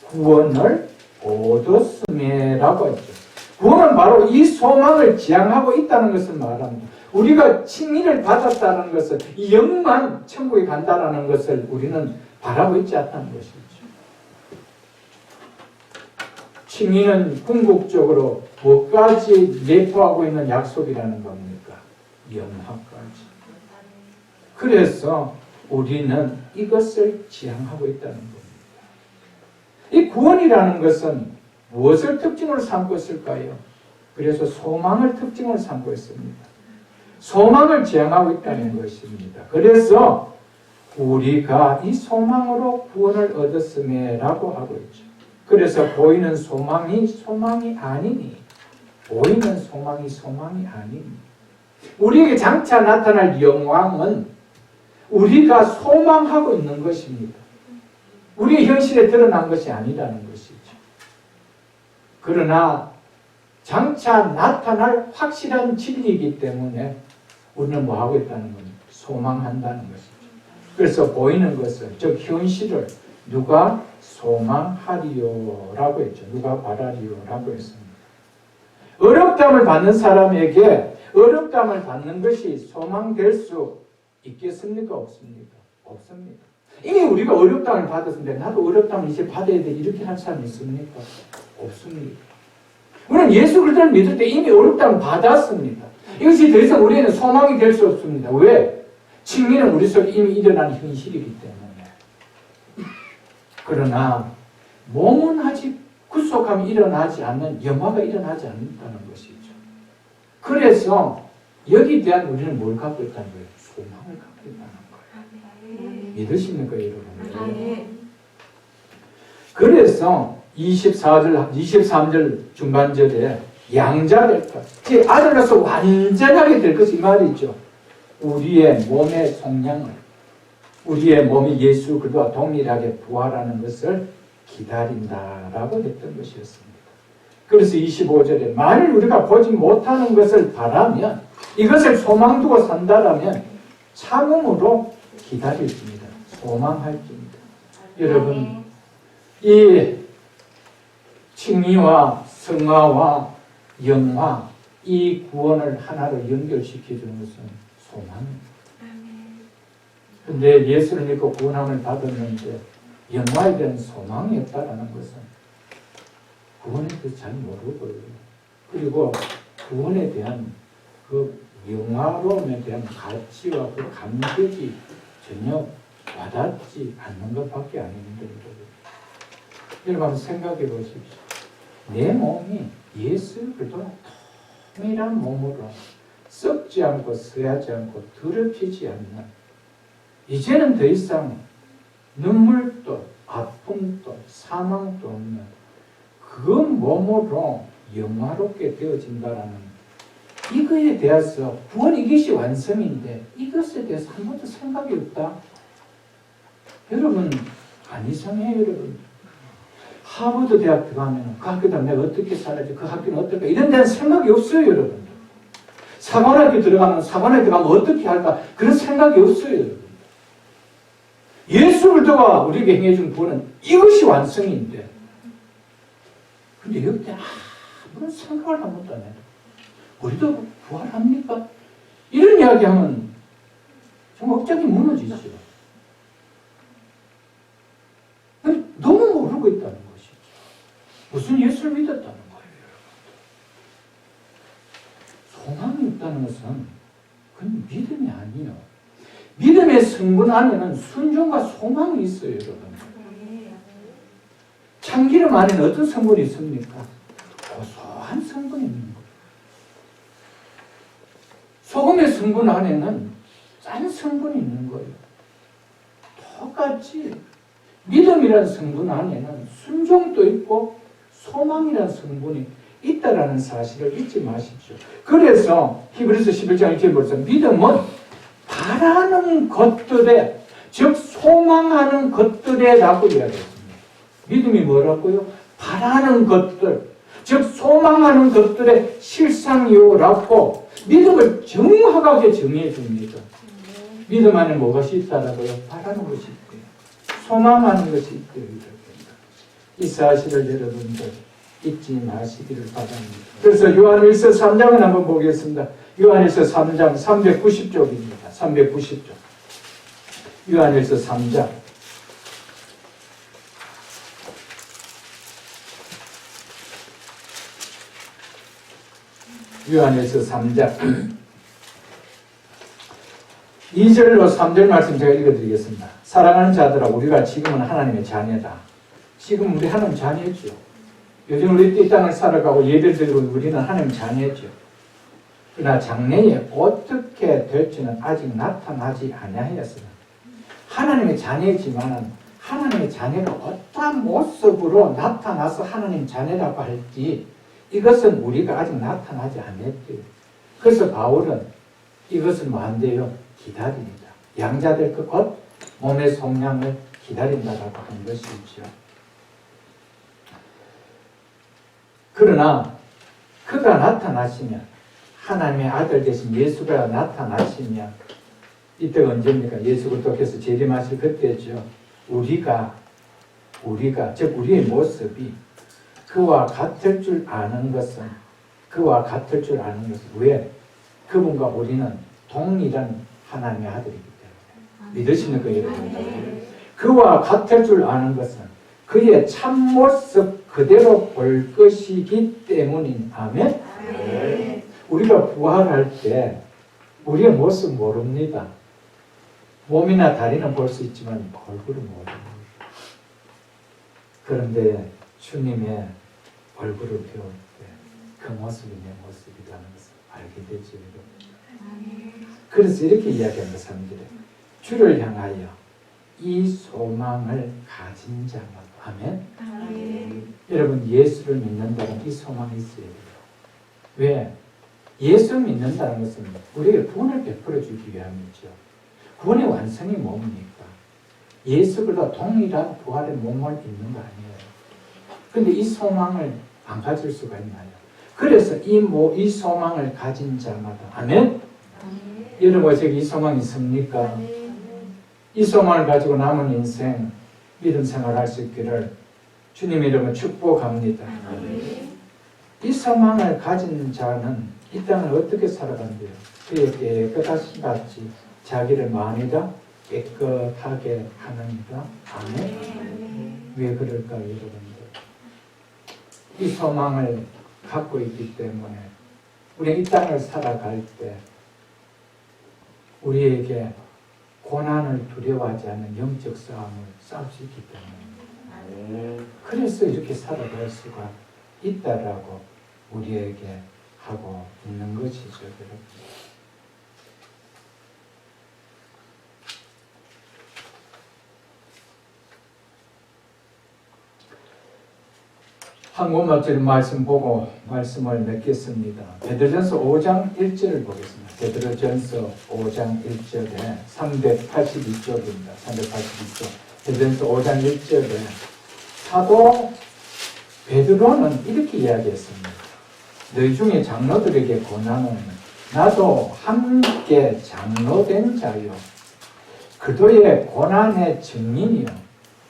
구원을 얻었음이라고 했죠. 구원은 바로 이 소망을 지향하고 있다는 것을 말합니다. 우리가 칭의를 받았다는 것은 이 영만 천국에 간다는 것을 우리는 바라고 있지 않다는 것이죠. 칭의는 궁극적으로 무엇까지 내포하고 있는 약속이라는 겁니까? 영화까지. 그래서 우리는 이것을 지향하고 있다는 겁니다. 이 구원이라는 것은 무엇을 특징으로 삼고 있을까요? 그래서 소망을 특징으로 삼고 있습니다. 소망을 지향하고 있다는 것입니다. 그래서 우리가 이 소망으로 구원을 얻었음이라고 하고 있죠. 그래서 보이는 소망이 아니니, 보이는 소망이 아니니, 우리에게 장차 나타날 영광은 우리가 소망하고 있는 것입니다. 우리의 현실에 드러난 것이 아니라는 것이죠. 그러나 장차 나타날 확실한 진리이기 때문에 우리는 뭐하고 있다는 겁니다. 소망한다는 것이죠. 그래서 보이는 것을, 즉 현실을 누가 소망하리요라고 했죠. 누가 바라리요라고 했습니다. 어렵담을 받는 사람에게 어렵담을 받는 것이 소망될 수 있겠습니까? 없습니까? 없습니다. 이미 우리가 어렵담을 받았는데 나도 어렵담을 이제 받아야 돼 이렇게 할 사람이 있습니까? 없습니다. 우리는 예수 그리스도를 믿을 때 이미 어렵담을 받았습니다. 이것이 더 이상 우리에는 소망이 될 수 없습니다. 왜? 칭의는 우리 속에 이미 일어난 현실이기 때문에. 그러나 몸은 아직 구속함이 일어나지 않는 영화가 일어나지 않는다는 것이죠. 그래서 여기에 대한 우리는 뭘 갖고 있다는 거예요? 소망을 갖고 있다는 거예요. 믿으십니까 여러분? 그래서 23절 중반절에 양자 될 것, 즉 아들로서 완전하게 될 것이 이 말이죠. 우리의 몸의 속량을, 우리의 몸이 예수 그리스도와 동일하게 부활하는 것을 기다린다라고 했던 것이었습니다. 그래서 25절에 만일 우리가 보지 못하는 것을 바라면 이것을 소망 두고 산다라면 참음으로 기다릴지입니다. 소망할지입니다. 여러분, 이 칭의와 성화와 영화, 이 구원을 하나로 연결시켜주는 것은 소망입니다. 근데 예수를 믿고 구원함을 받았는데 영화에 대한 소망이 없다는 것은 구원에 대해서 잘 모르고요. 그리고 구원에 대한 그 영화로움에 대한 가치와 그 감격이 전혀 와닿지 않는 것밖에 아닙니다. 여러분 한번 생각해 보십시오. 내 몸이 예수 그리스도와 동일한 몸으로 썩지 않고 쓰하지 않고 더럽히지 않는, 이제는 더 이상 눈물도 아픔도 사망도 없는 그 몸으로 영화롭게 되어진다라는 이거에 대해서 구원 이것이 완성인데 이것에 대해서 한 번도 생각이 없다. 여러분 안 이상해요. 여러분 하버드 대학 들어가면 그 학교다 내가 어떻게 살아야지, 그 학교는 어떨까, 이런 데는 생각이 없어요. 여러분 사관학교 들어가면 사관학교 들어가면 어떻게 할까, 그런 생각이 없어요. 여러분 예수 그리스도가 우리에게 행해준 구원은 이것이 완성인데, 근데 여기 아무런 생각을 한 번도 안 해요. 우리도 부활합니까? 이런 이야기하면 정말 억장이 무너지죠. 너무 모르고 있다는 것이죠. 무슨 예수를 믿었다는 거예요. 소망이 있다는 것은 그건 믿음이 아니에요. 믿음의 성분 안에는 순종과 소망이 있어요. 여러분 참기름 안에는 어떤 성분이 있습니까? 고소한 성분이 있는 거예요. 소금의 성분 안에는 짠 성분이 있는 거예요. 똑같이 믿음이라는 성분 안에는 순종도 있고 소망이라는 성분이 있다라는 사실을 잊지 마십시오. 그래서 히브리서 11장 1절에 보면 믿음은 바라는 것들에, 즉 소망하는 것들에라고 이야기했습니다. 믿음이 뭐라고요? 바라는 것들, 즉 소망하는 것들의 실상이요라고 믿음을 정확하게 정의해 줍니다. 믿음 안에 무엇이 있다라고요? 바라는 것이 있고요, 소망하는 것이 있고요. 이 사실을 여러분들 잊지 마시기를 바랍니다. 그래서 요한일서 3장을 한번 보겠습니다. 요한일서 3장 390쪽입니다. 390쪽. 요한일서 3장. 요한일서 3장 2절로 3절 말씀 제가 읽어드리겠습니다. 사랑하는 자들아, 우리가 지금은 하나님의 자녀다. 지금 우리 하나님 자녀죠. 요즘 우리 이 땅을 살아가고 예배를 드리고 우리는 하나님 자녀죠. 그러나 장래에 어떻게 될지는 아직 나타나지 아니하였으나 하나님의 자녀이지만 하나님의 자녀가 어떠한 모습으로 나타나서 하나님 자녀라고 할지 이것은 우리가 아직 나타나지 않았대요. 그래서 바울은 이것을 뭐 한대요? 기다립니다. 양자될 것 곧 몸의 속량을 기다린다라고 한 것이죠. 그러나 그가 나타나시면, 하나님의 아들 되신 예수가 나타나시면, 이때가 언제입니까? 예수 그리스도께서 재림하실 그때죠. 우리가 우리가, 즉 우리의 모습이 그와 같을 줄 아는 것은 왜? 그분과 우리는 동일한 하나님의 아들이기 때문에. 믿으시는 거예요, 여러분? 그와 같을 줄 아는 것은 그의 참모습 그대로 볼 것이기 때문인. 아멘? 우리가 부활할 때 우리의 모습 모릅니다. 몸이나 다리는 볼 수 있지만 얼굴은 모릅니다. 그런데 주님의 얼굴을 배울 때 그 모습이 내 모습이라는 것을 알게 되죠. 그래서 이렇게 이야기합니다. 3절에 주를 향하여 이 소망을 가진 자마다. 아멘? 여러분, 예수를 믿는다면 이 소망이 있어야 돼요. 왜? 예수 믿는다는 것은 우리에게 구원을 베풀어 주기 위함이죠. 구원의 완성이 뭡니까? 예수보다 동일한 부활의 몸을 입는 거 아니에요. 그런데 이 소망을 안 가질 수가 있나요? 그래서 이 소망을 가진 자마다. 아멘? 여러분, 제게 이 소망이 있습니까? 이 소망을 가지고 남은 인생 믿음 생활할 수 있기를 주님 이름으로 축복합니다. 이 소망을 가진 자는 이 땅을 어떻게 살아간대요? 그의 깨끗하신 같이 자기를 만이다 깨끗하게 하느니라. 아멘. 왜 그럴까요, 여러분들? 이 소망을 갖고 있기 때문에 우리 이 땅을 살아갈 때 우리에게 고난을 두려워하지 않는 영적 싸움을 싸울 수 있기 때문에 그래서 이렇게 살아갈 수가 있다라고 우리에게 하고 있는 것이죠, 여러분. 한국말절 말씀 보고 말씀을 맺겠습니다. 베드로전서 5장 1절을 보겠습니다. 베드로전서 5장 1절에 382쪽입니다. 382쪽. 베드로전서 5장 1절에 사도 베드로는 이렇게 이야기했습니다. 너희 중에 장로들에게 권하는 나도 함께 장로된 자요. 그도의 고난의 증인이요.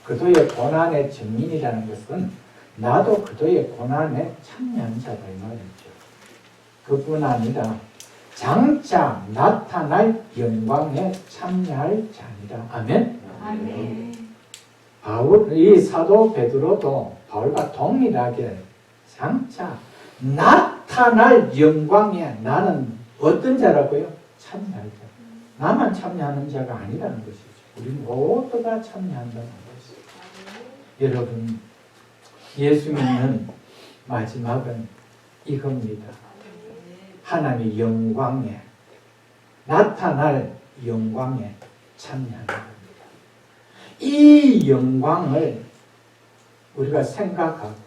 그도의 고난의 증인이라는 것은 나도 그도의 고난에 참여한 자다 이 말이죠. 그뿐 아니라 장차 나타날 영광에 참여할 자니라. 아멘? 아멘. 이 사도 베드로도 바울과 동일하게 장차 나타날 영광에 나는 어떤 자라고요? 참여할 자. 나만 참여하는 자가 아니라는 것이죠. 우리 모두가 참여한다는 것이죠. 여러분, 예수 믿는 마지막은 이겁니다. 하나님의 영광에, 나타날 영광에 참여하는 겁니다. 이 영광을 우리가 생각하고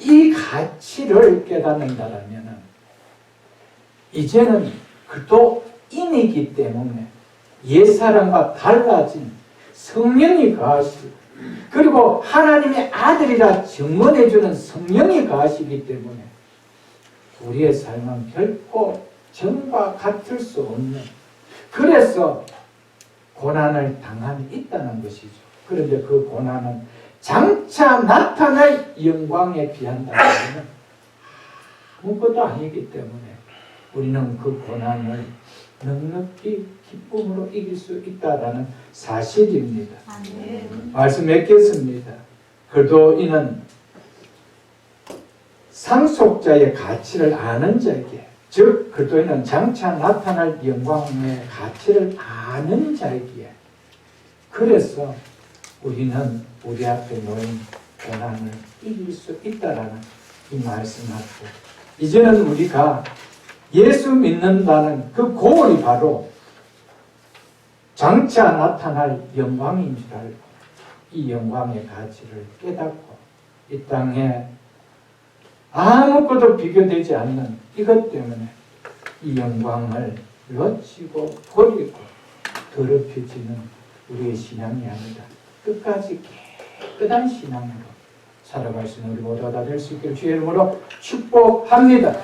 이 가치를 깨닫는다면 이제는 그리스도인이기 때문에 옛사람과 달라진 성령이 가하시고 그리고 하나님의 아들이라 증언해주는 성령이 가하시기 때문에 우리의 삶은 결코 전과 같을 수 없는, 그래서 고난을 당함이 있다는 것이죠. 그런데 그 고난은 장차 나타날 영광에 비한다면 아무것도 아니기 때문에 우리는 그 고난을 넉넉히 기쁨으로 이길 수 있다라는 사실입니다. 말씀 맺겠습니다. 그래도 이는 상속자의 가치를 아는 자에게, 즉 그리스도인은 장차 나타날 영광의 가치를 아는 자이기에, 그래서 우리는 우리 앞에 놓인 고난을 이길 수 있다라는 이 말씀하고, 이제는 우리가 예수 믿는다는 그 고울이 바로 장차 나타날 영광인 줄 알고 이 영광의 가치를 깨닫고 이 땅에 아무것도 비교되지 않는 이것 때문에 이 영광을 놓치고 버리고 더럽혀지는 우리의 신앙이 아니다. 끝까지 깨끗한 신앙으로 살아갈 수 있는 우리 모두가 다 될 수 있기를 주의 이름으로 축복합니다.